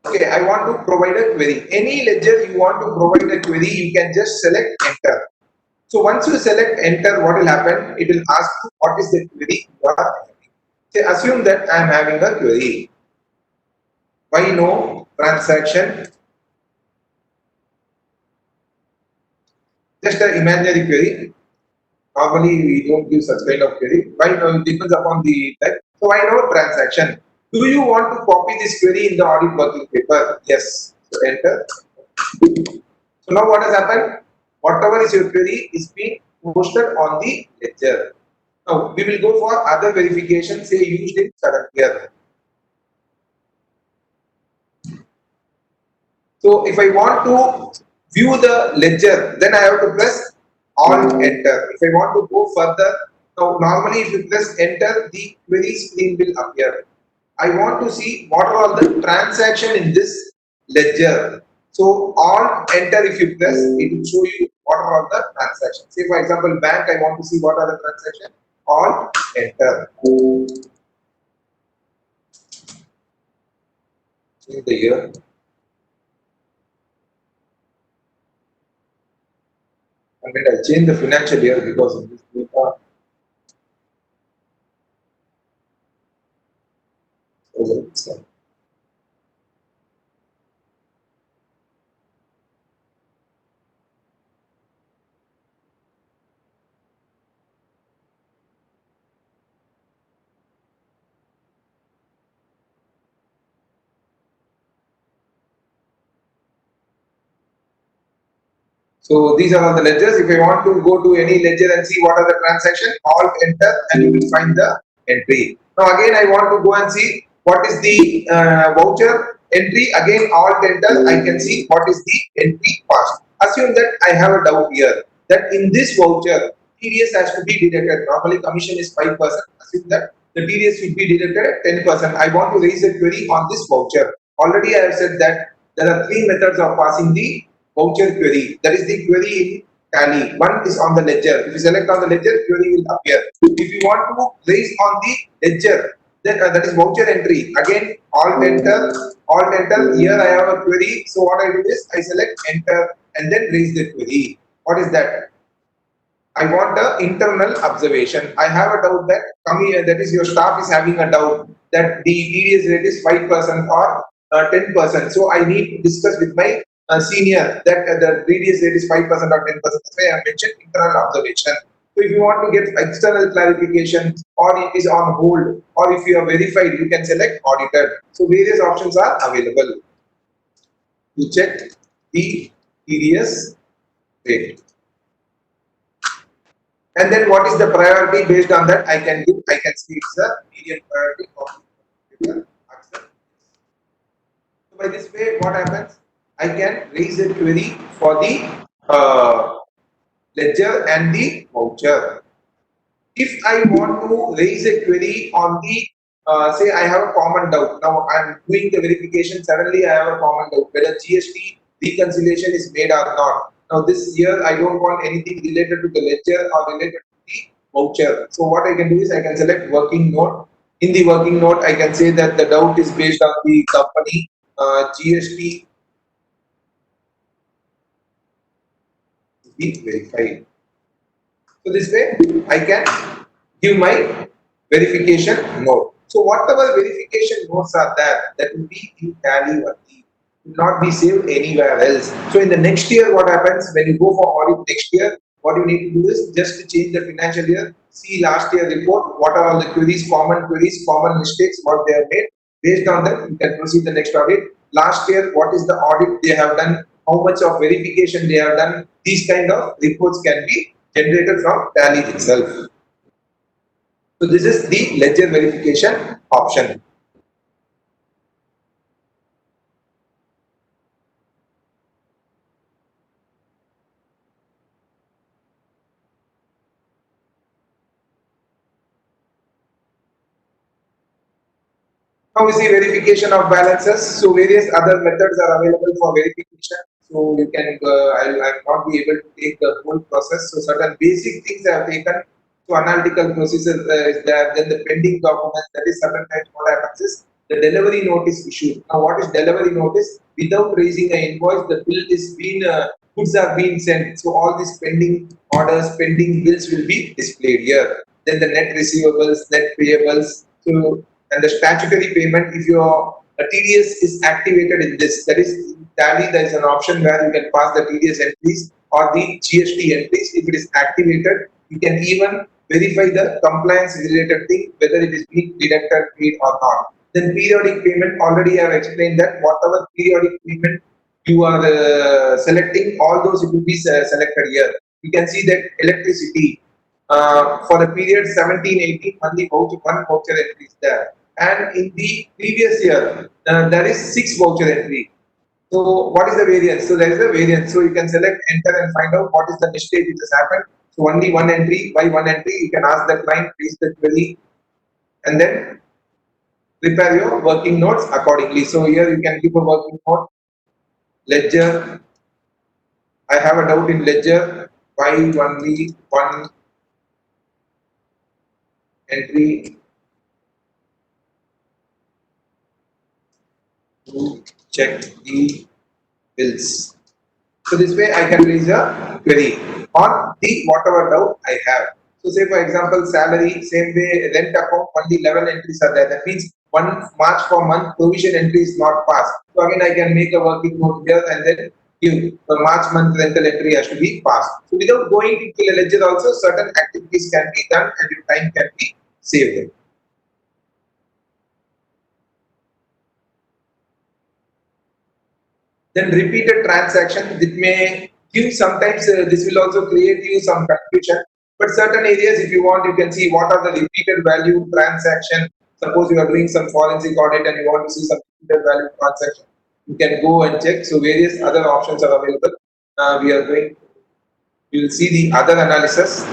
[SPEAKER 4] Okay, I want to provide a query. Any ledger you want to provide a query, you can just select enter. So once you select enter, what will happen? It will ask you what is the query you are having. Say assume that I am having a query. Why no transaction? Just an imaginary query. Normally we don't give such kind of query. Why no? It depends upon the type. So why no transaction? Do you want to copy this query in the audit working paper? Yes. So enter. So now what has happened? Whatever is your query is being posted on the ledger. Now we will go for other verification, say used in current year. So if I want to view the ledger, then I have to press Alt Enter. If I want to go further, now normally if you press Enter, the query screen will appear. I want to see what are all the transaction in this ledger. So Alt Enter, if you press, it will show you what are all the transactions. Say for example, bank, I want to see what are the transactions. Alt Enter. Change the year. And then I change the financial year because of this data. So, so these are all the ledgers. If I want to go to any ledger and see what are the transactions, Alt Enter, and you will find the entry. Now again, I want to go and see what is the voucher entry. Again, Alt Enter, I can see what is the entry past. Assume that I have a doubt here that in this voucher, TDS has to be deducted. Normally, commission is 5%. Assume that the TDS should be deducted at 10%. I want to raise a query on this voucher. Already, I have said that there are three methods of passing the voucher query. That is the query in Tally. One is on the ledger. If you select on the ledger, query will appear. If you want to raise on the ledger, then that is voucher entry. Again, alt enter. Here I have a query. So what I do is I select enter and then raise the query. What is that? I want an internal observation. I have a doubt that that is your staff is having a doubt that the TDS rate is 5% or 10%. So I need to discuss with my senior that the TDS rate is 5% or 10%. That's why I mentioned internal observation. So if you want to get external clarification or it is on hold or if you are verified, you can select audited. So various options are available to check the TDS rate. And then what is the priority based on that I can see it's a medium priority. So by this way, what happens? I can raise a query for the ledger and the voucher. If I want to raise a query on the say I have a common doubt. Now I'm doing the verification, suddenly I have a common doubt whether GST reconciliation is made or not. Now this year I don't want anything related to the ledger or related to the voucher. So what I can do is I can select working note. In the working note, I can say that the doubt is based on the company GST to be verified. So this way I can give my verification note. So whatever verification notes are there, that will be in Tally only, will not be saved anywhere else. So in the next year, what happens when you go for audit next year? What you need to do is just to change the financial year, see last year report, what are all the queries, common mistakes, what they have made. Based on that, you can proceed the next audit. Last year, what is the audit they have done, how much of verification they have done. These kind of reports can be generated from Tally itself. So this is the ledger verification option. Now we see verification of balances. So various other methods are available for verification. So you can, I'll not be able to take the whole process. So certain basic things I have taken. So analytical procedure is there. Then the pending documents. That is certain times what happens is the delivery notice issued. Now what is delivery notice? Without raising an invoice, the bill is being goods are being sent. So all these pending orders, pending bills will be displayed here. Then the net receivables, net payables. So and the statutory payment, if your TDS is activated in this, that is in Tally, there is an option where you can pass the TDS entries or the GST entries. If it is activated, you can even verify the compliance related thing, whether it is being deducted, paid or not. Then periodic payment, already I have explained that whatever periodic payment you are selecting, all those it will be selected here. You can see that electricity for the period 17-18, only one voucher entry is there. And in the previous year, there is 6 voucher entry. So what is the variance? So there is a variance. So you can select enter and find out what is the mistake which has happened. So only one entry, by one entry, you can ask the client, raise the query, and then prepare your working notes accordingly. So here you can give a working note. Ledger, I have a doubt in ledger, why only one entry to check the bills. So this way I can raise a query on the whatever doubt I have. So say for example salary, same way rent account, only 11 entries are there. That means one March for month provision entry is not passed. So again I can make a working note here and then give the March month rental entry has to be passed. So without going into the ledger also certain activities can be done and your time can be saved. Then repeated transactions, it may give sometimes this will also create you some confusion. But certain areas, if you want, you can see what are the repeated value transaction. Suppose you are doing some forensic audit and you want to see some repeated value transaction, you can go and check. So various other options are available. we will see the other analysis.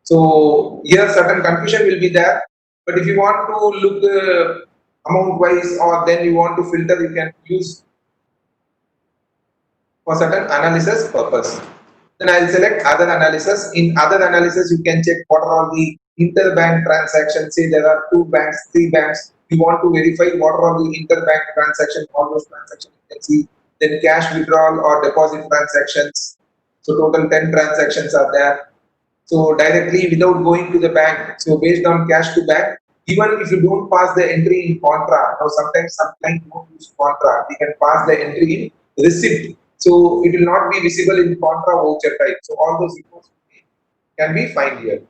[SPEAKER 4] So here certain confusion will be there, but if you want to look amount wise, or then you want to filter, you can use for certain analysis purpose. Then I'll select other analysis. In other analysis, you can check what are all the interbank transactions. Say there are 2 banks, 3 banks. You want to verify what are all the interbank transactions, all those transactions you can see. Then cash withdrawal or deposit transactions. So total 10 transactions are there. So directly without going to the bank. So based on cash to bank, even if you don't pass the entry in contra, now sometimes some clients don't use contra, they can pass the entry in receipt. So it will not be visible in contra voucher type. So all those reports can be found here.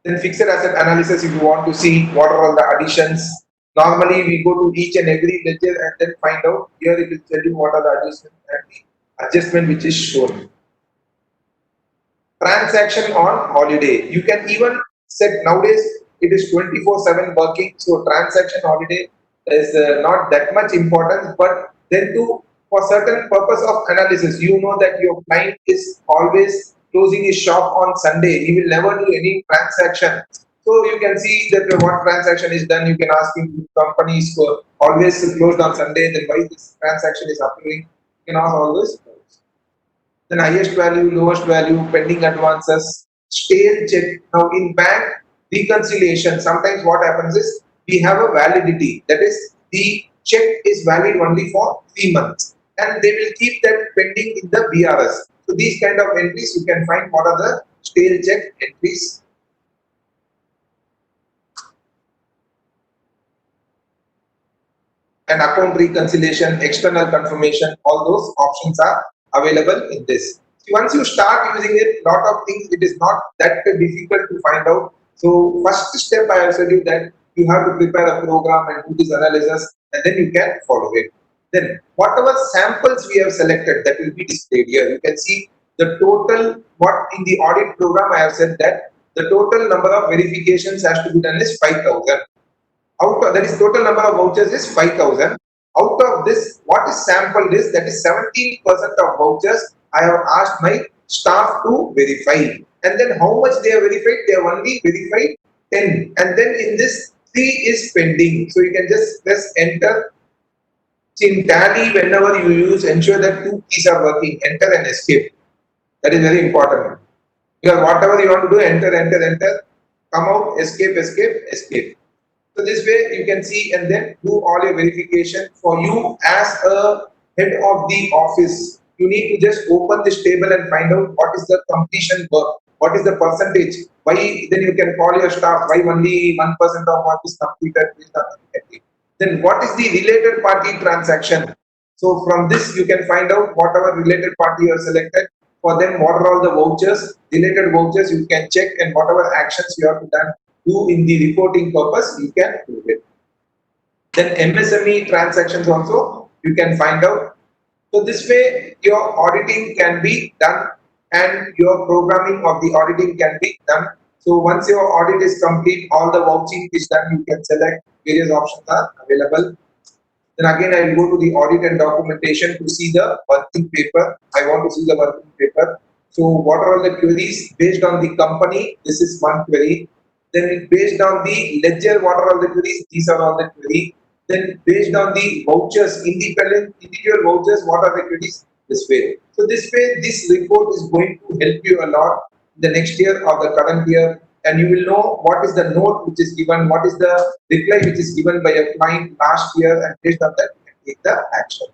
[SPEAKER 4] Then fixed asset analysis, if you want to see what are all the additions. Normally we go to each and every ledger and then find out. Here it will tell you what are the adjustments and the adjustment which is shown. Transaction on holiday. You can even set, nowadays it is 24/7 working, so transaction holiday is not that much important, but then to for certain purpose of analysis, you know that your client is always closing his shop on Sunday. He will never do any transaction. So you can see that what transaction is done. You can ask him if company is always closed on Sunday, then why this transaction is appearing. You can ask all this. Then highest value, lowest value, pending advances, stale check. Now in bank reconciliation, sometimes what happens is we have a validity. That is, the check is valid only for 3 months, and they will keep that pending in the BRS. So these kind of entries you can find what are the stale check entries. And account reconciliation, external confirmation, all those options are available in this. So once you start using it, lot of things, it is not that difficult to find out. So first step I have said you that you have to prepare a program and do this analysis, and then you can follow it. Then whatever samples we have selected, that will be displayed here. You can see the total, what in the audit program I have said that the total number of verifications has to be done is 5,000. Out of that is total number of vouchers is 5,000. Out of this, what is sampled is that is 17% of vouchers I have asked my staff to verify. And then how much they have verified? They have only verified 10. And then in this 3 is pending. So you can just press enter. In Tally, whenever you use, ensure that 2 keys are working, enter and escape. That is very important. Because whatever you want to do, enter, enter, enter, come out, escape, escape, escape. So this way you can see and then do all your verification. For you as a head of the office, you need to just open this table and find out what is the completion work, what is the percentage. Why then you can call your staff, why only 1% of what is completed. Then what is the related party transaction? So from this you can find out whatever related party you have selected. For them, what are all the vouchers, related vouchers you can check, and whatever actions you have to do in the reporting purpose, you can do it. Then MSME transactions also you can find out. So this way your auditing can be done and your programming of the auditing can be done. So once your audit is complete, all the vouching is done, you can select, various options are available. Then again I will go to the audit and documentation to see the working paper. I want to see the working paper. So what are all the queries based on the company? This is one query. Then based on the ledger, what are all the queries? These are all the queries. Then based on the vouchers, independent individual vouchers, what are the queries? This way. So this way, this report is going to help you a lot in the next year or the current year, and you will know what is the note which is given, what is the reply which is given by a client last year, and based on that, you can take the action.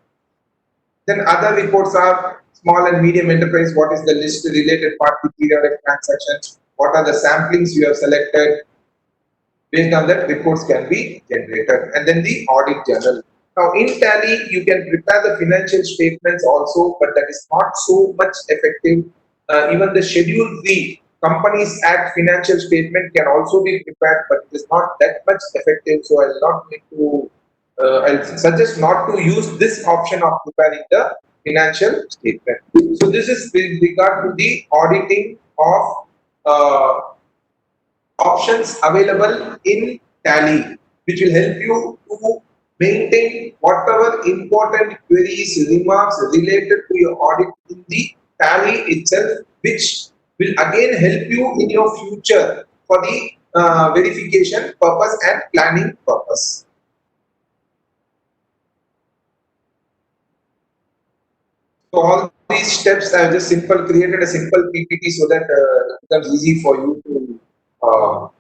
[SPEAKER 4] Then other reports are small and medium enterprise, what is the list, related party, periodic transactions, what are the samplings you have selected. Based on that, reports can be generated. And then the audit journal. Now in Tally, you can prepare the financial statements also, but that is not so much effective. Even the Schedule 3 Companies Act financial statement can also be prepared, but it is not that much effective. So I'll not need to. I'll suggest not to use this option of preparing the financial statement. So this is with regard to the auditing of options available in Tally, which will help you to maintain whatever important queries, remarks related to your audit in the tally itself, which will again help you in your future for the verification purpose and planning purpose. So all these steps I have just created a simple PPT so that it becomes easy for you to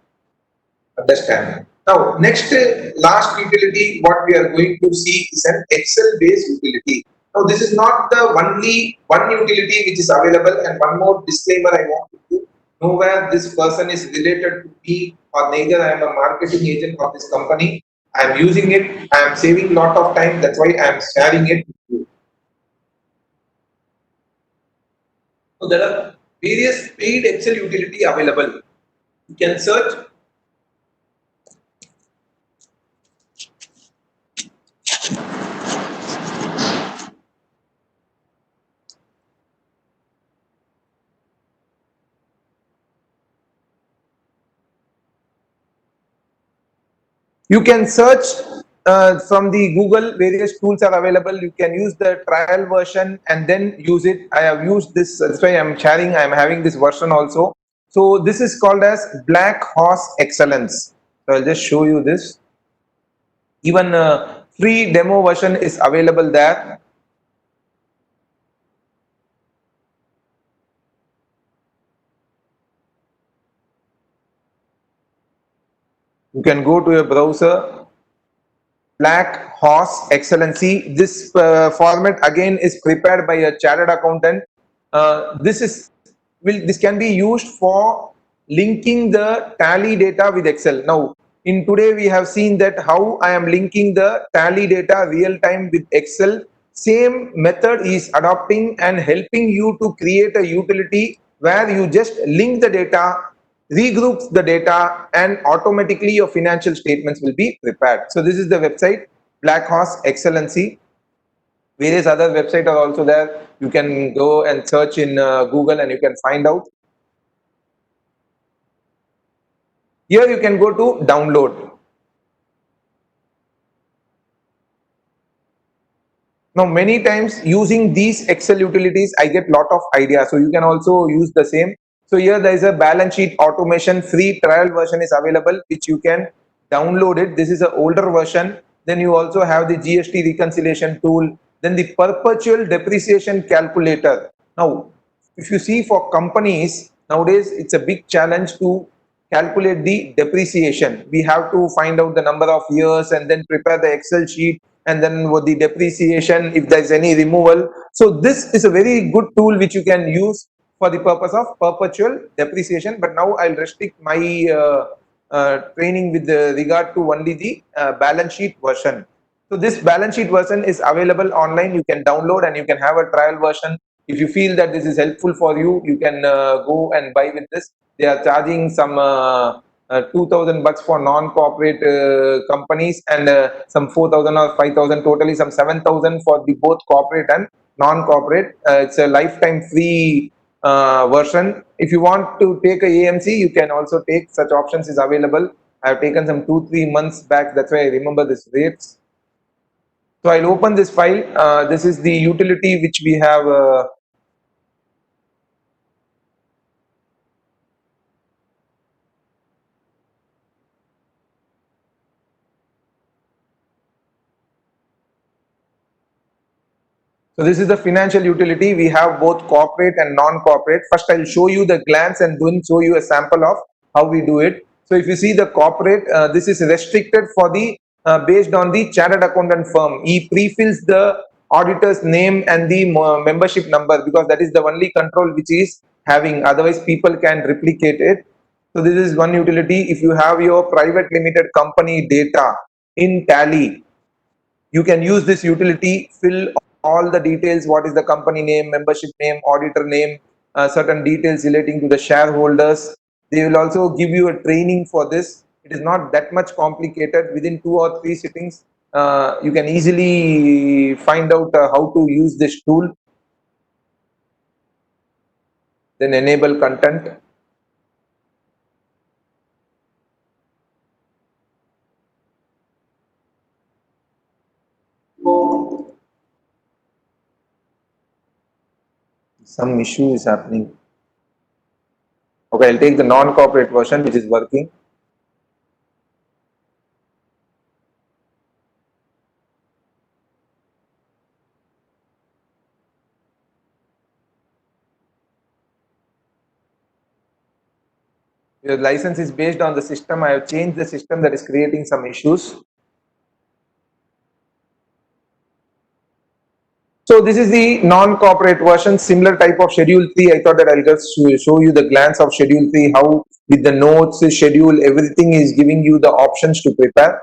[SPEAKER 4] understand. Now, next last utility, what we are going to see is an Excel-based utility. Now, this is not the only one utility which is available, and one more disclaimer I want to do. Nowhere this person is related to me, or neither I am a marketing agent of this company. I am using it, I am saving lot of time, that's why I am sharing it with you. So, there are various paid Excel utility available. You can search. You can search from the Google, various tools are available. You can use the trial version and then use it. I have used this, that's why I'm sharing, I'm having this version also. So this is called as Black Horse Excellence. So I'll just show you this. Even a free demo version is available there. You can go to your browser, Black Horse Excellency. This format again is prepared by a chartered accountant. This can be used for linking the tally data with Excel. Now, in today we have seen that how I am linking the tally data real time with Excel. Same method is adopting and helping you to create a utility where you just link the data, regroups the data, and automatically your financial statements will be prepared. So this is the website, Black Horse Excellency. Various other websites are also there. You can go and search in Google and you can find out. Here you can go to download. Now many times using these Excel utilities, I get lot of ideas. So you can also use the same. So here there is a balance sheet automation free trial version is available, which you can download it. This is an older version. Then you also have the GST reconciliation tool. Then the perpetual depreciation calculator. Now, if you see for companies nowadays, it's a big challenge to calculate the depreciation. We have to find out the number of years and then prepare the Excel sheet, and then with the depreciation if there is any removal. So this is a very good tool which you can use for the purpose of perpetual depreciation. But now I'll restrict my training with regard to only the balance sheet version. So this balance sheet version is available online. You can download and you can have a trial version. If you feel that this is helpful for you, you can go and buy with this. They are charging some 2,000 bucks for non-corporate companies, and some 4,000 or 5,000, totally some 7,000 for the both corporate and non-corporate. It's a lifetime free version. If you want to take a AMC, you can also take. Such options is available. I have taken some 2-3 months back. That's why I remember this rates. So I'll open this file. This is the utility which we have. So this is the financial utility. We have both corporate and non-corporate. First, I'll show you the glance and then show you a sample of how we do it. So if you see the corporate, this is restricted for the based on the chartered accountant firm. He pre-fills the auditor's name and the membership number, because that is the only control which is having. Otherwise, people can replicate it. So this is one utility. If you have your private limited company data in Tally, you can use this utility, fill all the details, what is the company name, membership name, auditor name, certain details relating to the shareholders. They will also give you a training for this. It is not that much complicated. Within 2 or 3 sittings, you can easily find out how to use this tool. Then enable content. Some issue is happening. Okay, I'll take the non-corporate version which is working. Your license is based on the system. I have changed the system that is creating some issues. So this is the non-corporate version, similar type of Schedule 3. I thought that I'll just show you the glance of Schedule 3, how with the notes, schedule, everything is giving you the options to prepare.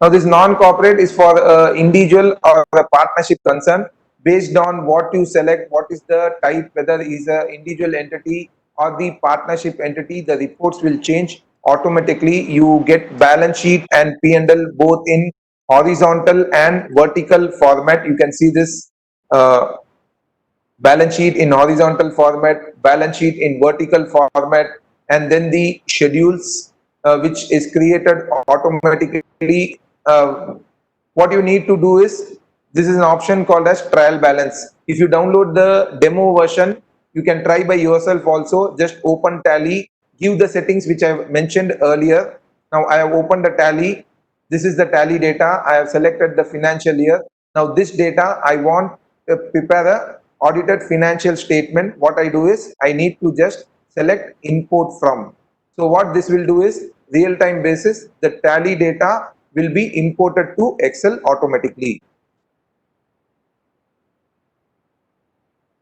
[SPEAKER 4] Now this non-corporate is for individual or a partnership concern. Based on what you select, what is the type, whether it is an individual entity or the partnership entity, the reports will change automatically. You get balance sheet and P&L both in horizontal and vertical format. You can see this balance sheet in horizontal format, balance sheet in vertical format, and then the schedules which is created automatically. What you need to do is, this is an option called as trial balance. If you download the demo version, you can try by yourself also. Just open Tally, give the settings which I mentioned earlier. Now I have opened the Tally. This is the Tally data. I have selected the financial year. Now this data I want to prepare a audited financial statement. What I do is, I need to just select import from. So what this will do is, real-time basis, the Tally data will be imported to Excel automatically.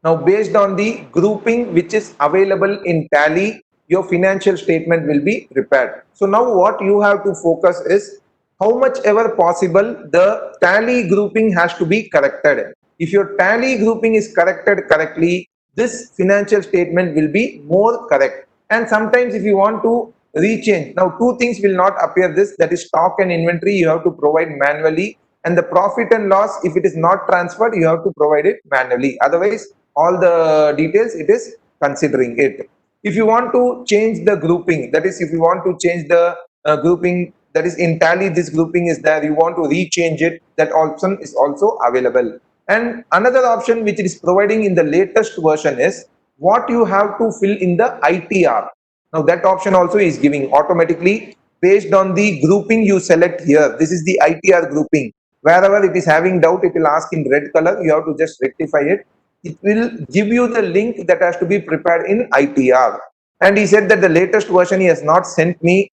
[SPEAKER 4] Now based on the grouping which is available in Tally, your financial statement will be prepared. So now what you have to focus is, how much ever possible the Tally grouping has to be corrected. If your Tally grouping is corrected correctly, this financial statement will be more correct. And sometimes if you want to rechange, now two things will not appear this, that is stock and inventory you have to provide manually, and the profit and loss, if it is not transferred, you have to provide it manually. Otherwise all the details it is considering it. If you want to change the grouping, that is if you want to change the grouping, that is in Tally this grouping is there, you want to rechange it, that option is also available. And another option which is providing in the latest version is, what you have to fill in the ITR. Now that option also is giving automatically based on the grouping you select here. This is the ITR grouping. Wherever it is having doubt, it will ask in red color, you have to just rectify it. It will give you the link that has to be prepared in ITR. And he said that the latest version he has not sent me.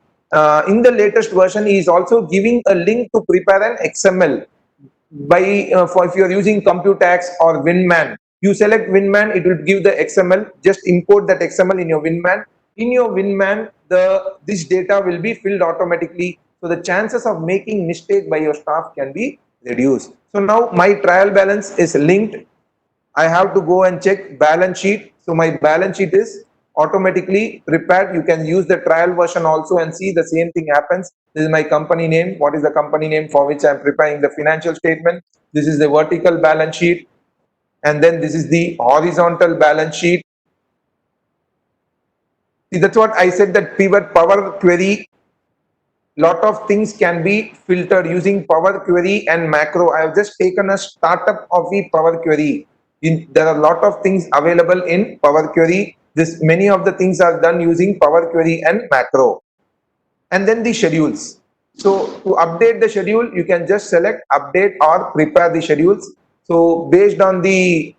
[SPEAKER 4] In the latest version, he is also giving a link to prepare an XML by for if you are using Computax or Winman. You select Winman, it will give the XML. Just import that XML in your Winman. In your Winman, this data will be filled automatically. So the chances of making mistake by your staff can be reduced. So now my trial balance is linked. I have to go and check balance sheet. So my balance sheet is automatically prepared. You can use the trial version also and see the same thing happens. This is my company name. What is the company name for which I am preparing the financial statement? This is the vertical balance sheet. And then this is the horizontal balance sheet. See, that's what I said, that pivot Power Query. Lot of things can be filtered using Power Query and macro. I have just taken a startup of the Power Query. There are a lot of things available in Power Query. Many of the things are done using Power Query and macro. And then the schedules. So to update the schedule, you can just select update or prepare the schedules. So based on the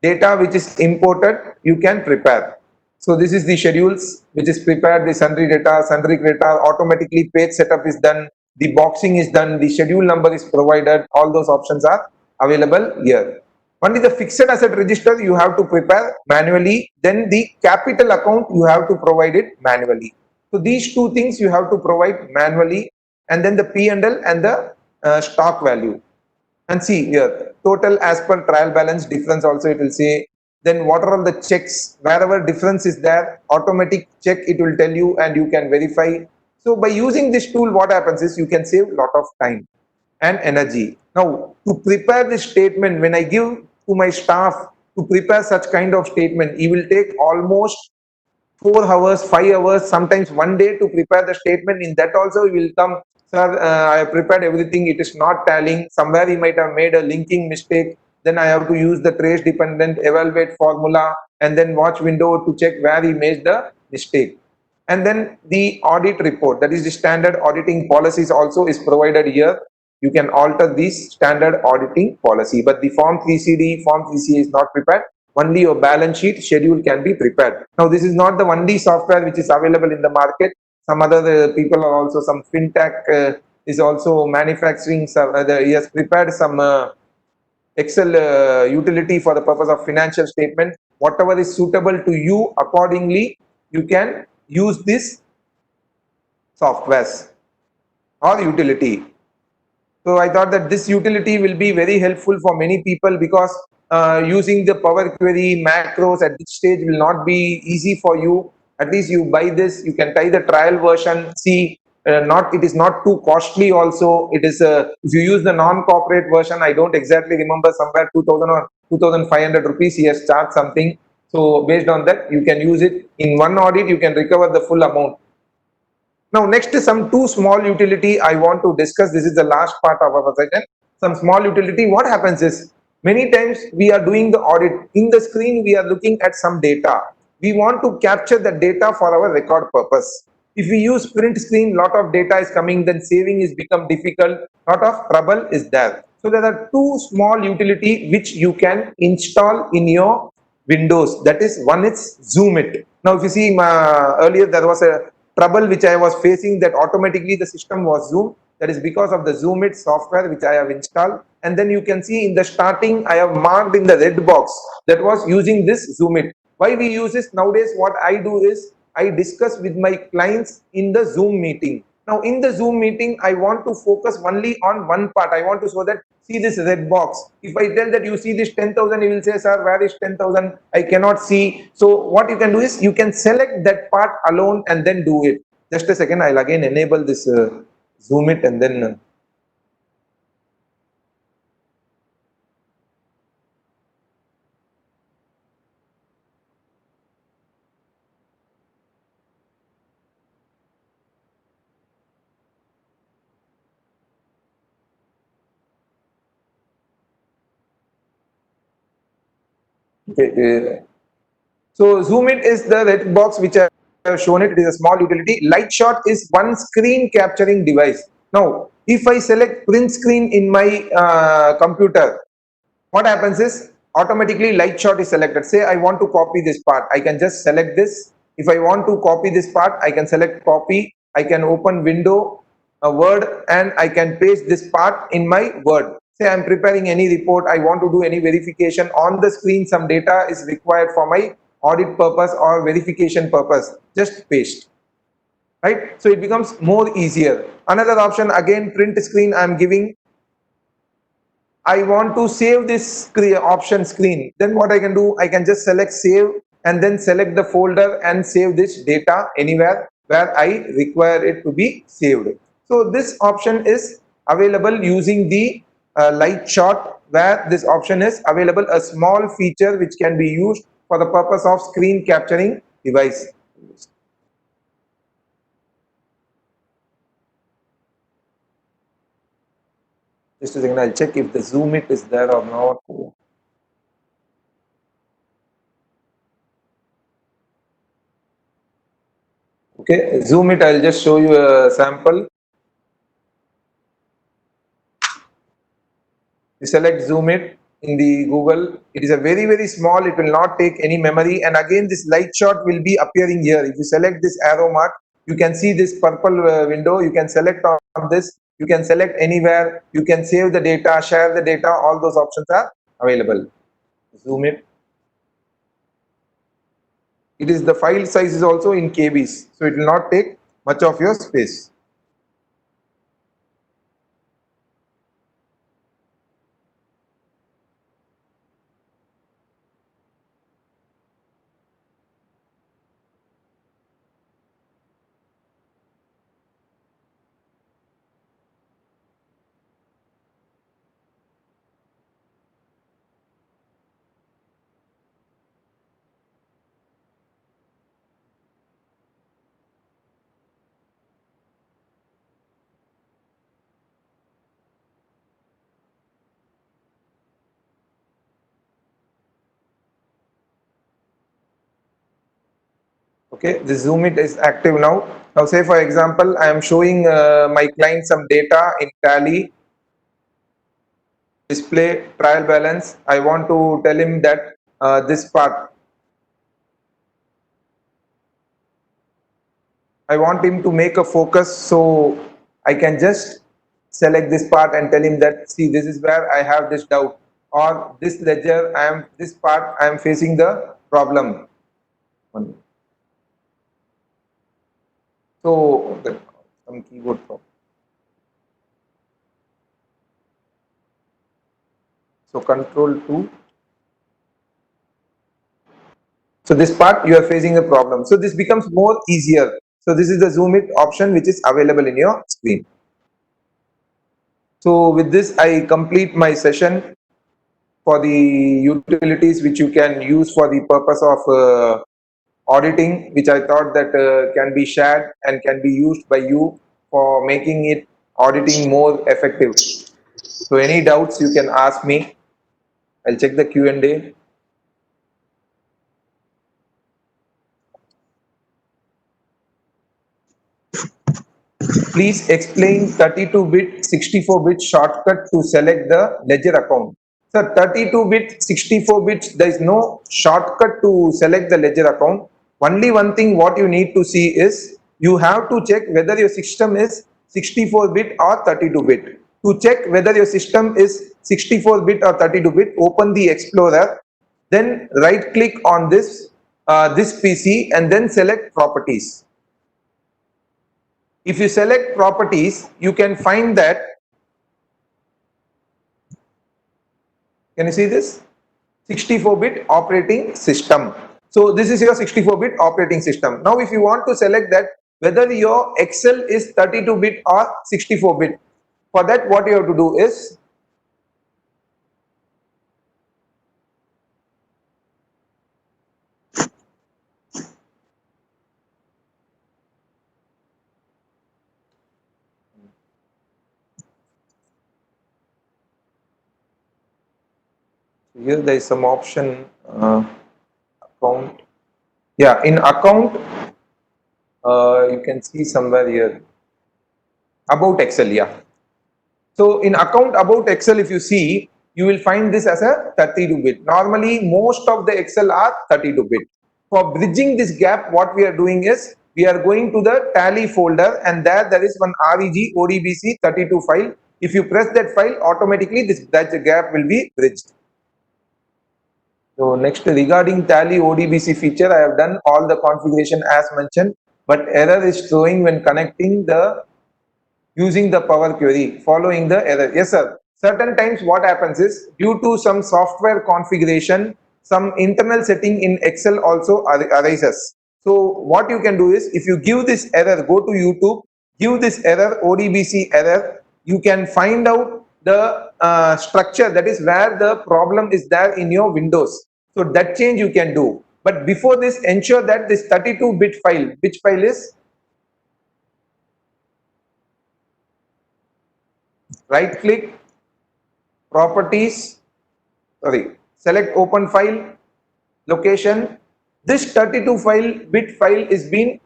[SPEAKER 4] data which is imported, you can prepare. So this is the schedules which is prepared, the sundry data, automatically page setup is done, the boxing is done, the schedule number is provided, all those options are available here. Only the fixed asset register you have to prepare manually, then the capital account you have to provide it manually. So these two things you have to provide manually, and then the P&L and the stock value. And see here, total as per trial balance difference also it will say. Then what are all the checks, wherever difference is there, automatic check it will tell you and you can verify. So by using this tool, what happens is you can save a lot of time and energy. Now to prepare this statement, when I give to my staff to prepare such kind of statement, he will take almost 4 hours, 5 hours, sometimes one day to prepare the statement. In that also he will come, sir, I have prepared everything, it is not tallying. Somewhere he might have made a linking mistake. then I have to use the trace dependent evaluate formula and then watch window to check where he made the mistake. And then the audit report, that is the standard auditing policies also is provided here. You can alter this standard auditing policy, but the form 3CD, form 3CA is not prepared. Only your balance sheet schedule can be prepared. Now, this is not the only software which is available in the market. Some other people are also, some fintech is also manufacturing some, he has prepared some Excel utility for the purpose of financial statement. Whatever is suitable to you accordingly, you can use this softwares or utility. So I thought that this utility will be very helpful for many people because using the Power Query macros at this stage will not be easy for you. At least you buy this, you can try the trial version, see not it is not too costly also. It is if you use the non-corporate version, I don't exactly remember, somewhere 2000 or 2500 rupees he has charged something. So based on that, you can use it in one audit, you can recover the full amount. Now, next is some two small utility I want to discuss. This is the last part of our session. Some small utility. What happens is, many times we are doing the audit. In the screen, we are looking at some data. We want to capture the data for our record purpose. If we use print screen, lot of data is coming, then saving is become difficult. Lot of trouble is there. So there are two small utility which you can install in your Windows. That is, one is Zoom It. Now, if you see earlier there was a trouble which I was facing, that automatically the system was Zoom. That is because of the Zoom It software which I have installed. And then you can see in the starting, I have marked in the red box that was using this Zoom It. Why we use this nowadays? What I do is I discuss with my clients in the Zoom meeting. Now, in the Zoom meeting, I want to focus only on one part. I want to show that, see this red box. If I tell that you see this 10,000, you will say, sir, where is 10,000? I cannot see. So what you can do is you can select that part alone and then do it. Just a second, I'll again enable this Zoom It and then okay. So Zoom It is the red box which I have shown it. It is a small utility. Light Shot is one screen capturing device. Now, if I select print screen in my computer, what happens is automatically Light Shot is selected. Say I want to copy this part, I can just select this. If I want to copy this part, I can select copy. I can open window, a Word, and I can paste this part in my Word. Say I'm preparing any report, I want to do any verification on the screen, some data is required for my audit purpose or verification purpose, just paste. Right? So it becomes more easier. Another option, again print screen I'm giving. I want to save this option screen. Then what I can do, I can just select save and then select the folder and save this data anywhere where I require it to be saved. So this option is available using the light shot, where this option is available, a small feature which can be used for the purpose of screen capturing device. Just a second, I'll check if the Zoom It is there or not. Okay, Zoom It, I'll just show you a sample. You select Zoom It in the Google. It is a very, very small, it will not take any memory. And again, this light shot will be appearing here. If you select this arrow mark, you can see this purple window. You can select on this. You can select anywhere. You can save the data, share the data. All those options are available. Zoom It. It is, the file size is also in KBs, so it will not take much of your space. Okay, the Zoom it is active now. Now say for example, I am showing my client some data in Tally, display, trial balance. I want to tell him that this part, I want him to make a focus, so I can just select this part and tell him that, see, this is where I have this doubt, or this ledger, this part I am facing the problem. So some keyboard problem. So control 2. So this part you are facing a problem. So this becomes more easier. So this is the zoom it option which is available in your screen. So with this I complete my session for the utilities which you can use for the purpose of auditing, which I thought that can be shared and can be used by you for making it auditing more effective. So any doubts you can ask me. I'll check the Q&A. Please explain 32-bit, 64-bit shortcut to select the ledger account. Sir, 32-bit, 64-bit, there is no shortcut to select the ledger account. Only one thing what you need to see is you have to check whether your system is 64-bit or 32-bit. To check whether your system is 64-bit or 32-bit, open the Explorer, then right click on this PC and then select properties. If you select properties, you can find that, can you see this? 64-bit operating system. So this is your 64-bit operating system. Now if you want to select that, whether your Excel is 32-bit or 64-bit, for that what you have to do is, here there is some option, account. Yeah, in account, you can see somewhere here, about Excel, yeah. So in account about Excel, if you see, you will find this as a 32-bit. Normally, most of the Excel are 32-bit. For bridging this gap, what we are doing is, we are going to the Tally folder, and there is one REG ODBC 32 file. If you press that file, automatically that gap will be bridged. So next, regarding Tally ODBC feature, I have done all the configuration as mentioned, but error is showing when connecting the using the Power Query, following the error. Yes, sir. Certain times what happens is, due to some software configuration, some internal setting in Excel also arises. So what you can do is, if you give this error, go to YouTube, give this error, ODBC error, you can find out the structure, that is where the problem is there in your Windows. So that change you can do. But before this, ensure that this 32-bit file, which file is, right click, properties, select open file, location. This 32-bit file is being,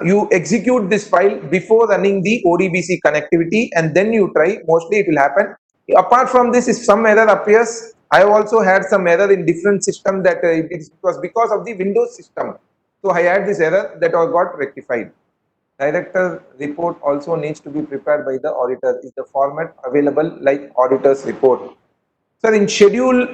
[SPEAKER 4] you execute this file before running the ODBC connectivity, and then you try, mostly it will happen. Apart from this, if some error appears, I have also had some error in different system that it was because of the Windows system. So I had this error that got rectified. Director report also needs to be prepared by the auditor. Is the format available like auditor's report? Sir, in schedule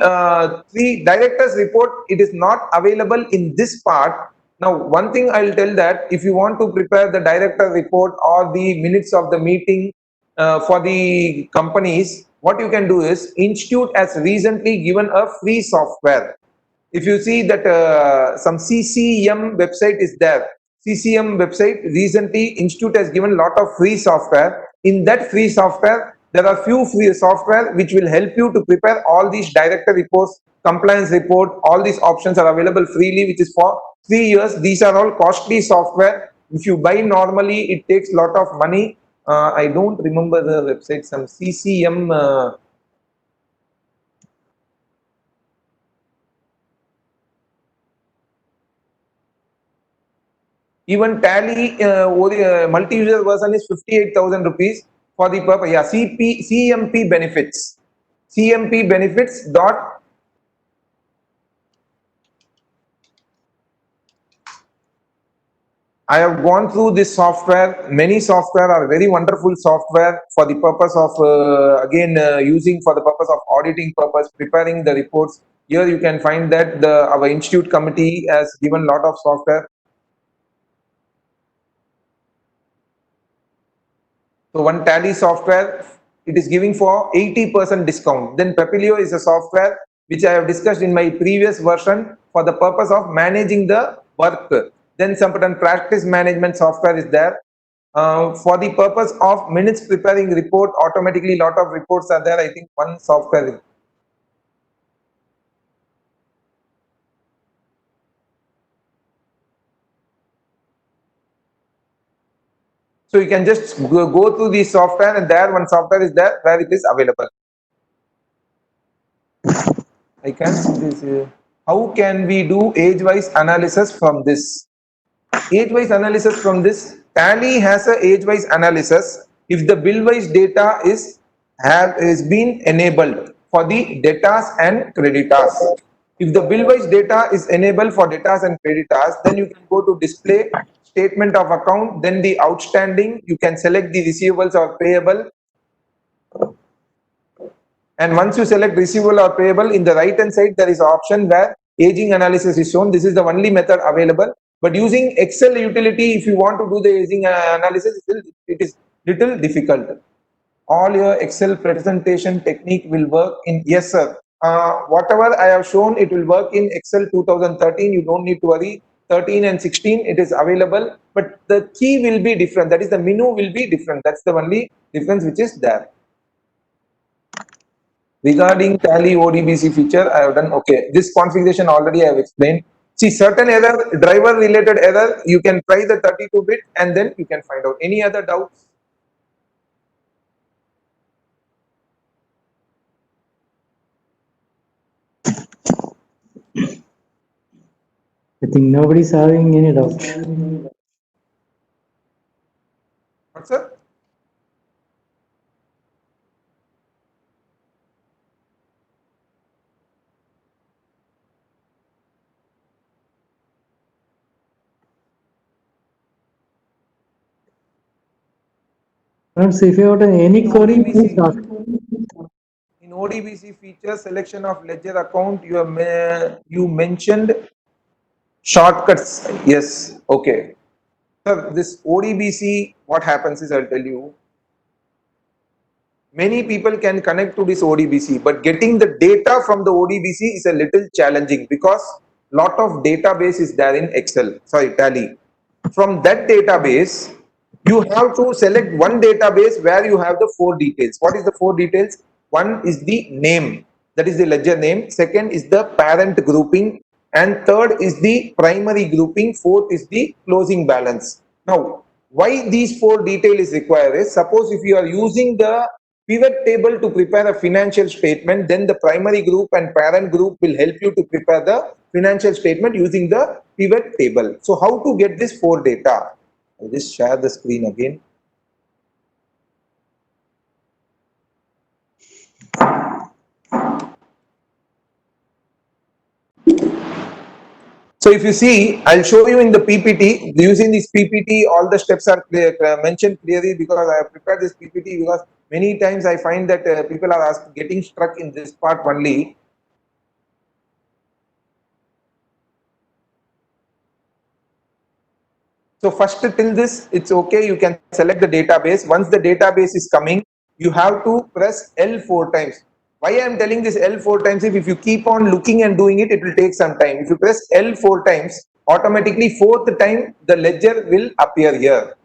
[SPEAKER 4] 3, director's report, it is not available in this part. Now, one thing I'll tell that if you want to prepare the director report or the minutes of the meeting for the companies, what you can do is, Institute has recently given a free software. If you see that some CCM website is there, CCM website, recently Institute has given a lot of free software. In that free software, there are few free software which will help you to prepare all these director reports, compliance report, all these options are available freely, which is for 3 years. These are all costly software. If you buy normally, it takes a lot of money. I don't remember the website, some CCM, Even Tally multi-user version is 58,000 rupees for the purpose. Yeah, CMP benefits. CMP benefits dot. I have gone through this software. Many software are very wonderful software for the purpose of using for the purpose of auditing purpose, preparing the reports. Here you can find that our institute committee has given lot of software. So one Tally software, it is giving for 80% discount. Then Papilio is a software which I have discussed in my previous version for the purpose of managing the work. Then some practice management software is there. For the purpose of minutes preparing report, automatically lot of reports are there. I think one software. So you can just go through the software, and there one software is there where it is available. I can see this. How can we do age-wise analysis from this? Age-wise analysis from this, Tally has a age-wise analysis if the bill-wise data is been enabled for the debtors and creditors. If the bill-wise data is enabled for debtors and creditors, then you can go to display statement of account, then the outstanding, you can select the receivables or payable. And once you select receivable or payable, in the right hand side there is an option where aging analysis is shown. This is the only method available. But using Excel utility, if you want to do the aging analysis, it is little difficult. All your Excel presentation technique will work in, yes sir. Whatever I have shown, it will work in Excel 2013. You don't need to worry. 13 and 16, it is available, but the key will be different. That is, the menu will be different. That's the only difference which is there. Regarding Tally ODBC feature, I have done okay. This configuration already I have explained. See, certain error, driver related error, you can try the 32-bit and then you can find out. Any other doubts?
[SPEAKER 2] I think nobody's having any doubt.
[SPEAKER 4] What, sir?
[SPEAKER 2] Friends, if you have any query, please ask.
[SPEAKER 4] In ODBC feature selection of ledger account, you mentioned shortcuts. Yes, okay. Sir, this ODBC, what happens is, I'll tell you, many people can connect to this ODBC, but getting the data from the ODBC is a little challenging because lot of database is there in Tally. From that database, you have to select one database where you have the 4 details. What is the 4 details? One is the name, that is the ledger name. Second is the parent grouping, and third is the primary grouping. Fourth is the closing balance. Now, why these 4 detail is required is, suppose if you are using the pivot table to prepare a financial statement, then the primary group and parent group will help you to prepare the financial statement using the pivot table. So how to get this 4 data? I'll just share the screen again. So if you see, I'll show you in the PPT. Using this PPT, all the steps are mentioned clearly because I have prepared this PPT, because many times I find that people are getting stuck in this part only. So first, till this, it's okay. You can select the database. Once the database is coming, you have to press L 4 times. Why I am telling this L 4 times? If you keep on looking and doing it, it will take some time. If you press L 4 times, automatically 4th time the ledger will appear here.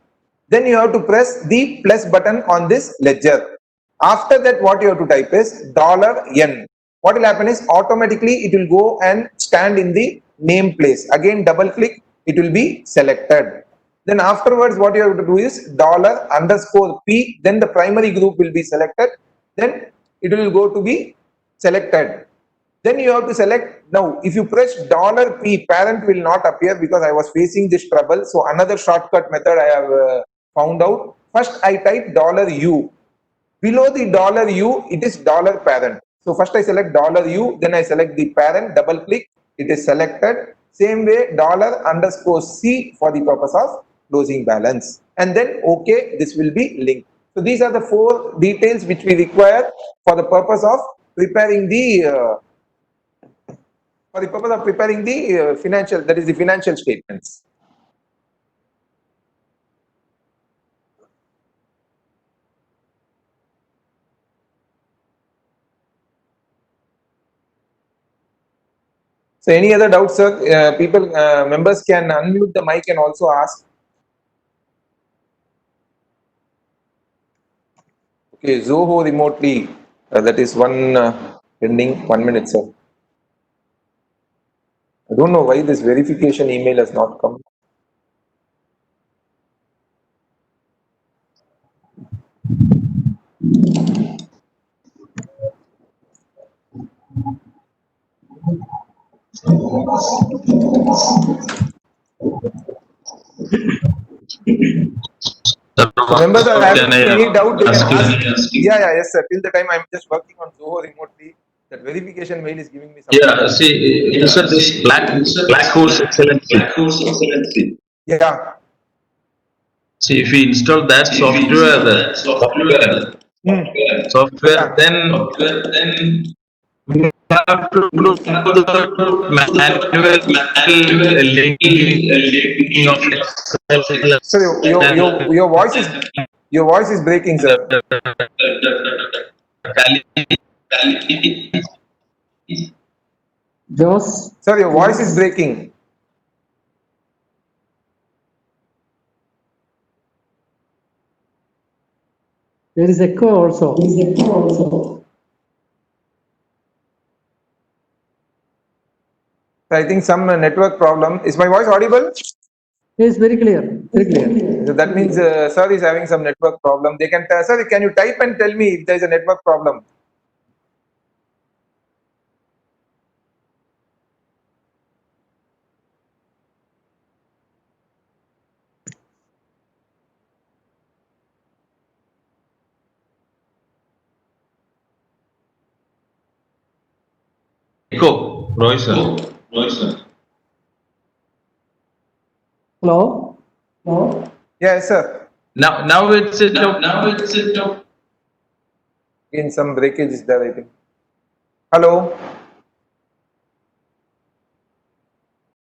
[SPEAKER 4] Then you have to press the plus button on this ledger. After that, what you have to type is $N. What will happen is, automatically it will go and stand in the name place. Again, double click, it will be selected. Then afterwards, what you have to do is $_P, then the primary group will be selected, then it will go to be selected. Then you have to select. Now, if you press $P, parent will not appear because I was facing this trouble. So another shortcut method I have found out. First, I type $U. Below the $U, it is $parent. So first I select $U, then I select the parent, double click, it is selected. Same way $_C for the purpose of closing balance. And then OK, this will be linked. So these are the 4 details which we require for the purpose of preparing the financial, that is the financial statements. So any other doubts, sir? Members can unmute the mic and also ask. Okay, Zoho remotely, that is one pending. 1 minute, sir. I don't know why this verification email has not come. So members are having any doubt, they can ask. Yes, sir. Till the time I'm just working on Zoho remotely. That verification mail is giving me some.
[SPEAKER 1] Yeah, see, you said this black holes excellency.
[SPEAKER 4] Yeah.
[SPEAKER 1] See, if we install that software, then we have to do the manual linking of Excel.
[SPEAKER 4] So your voice is breaking, sir.
[SPEAKER 2] Joss,
[SPEAKER 4] Sir, your voice is breaking.
[SPEAKER 2] there is echo also.
[SPEAKER 4] I think some network problem. Is my voice audible?
[SPEAKER 2] It is very clear, very clear.
[SPEAKER 4] So that means sir is having some network problem. They can, sir, can you type and tell me if there is a network problem?
[SPEAKER 1] Echo, Roy sir.
[SPEAKER 2] Hello?
[SPEAKER 4] Yes, sir.
[SPEAKER 1] Now it's it up.
[SPEAKER 4] Again, some breakage is there, I think. Hello?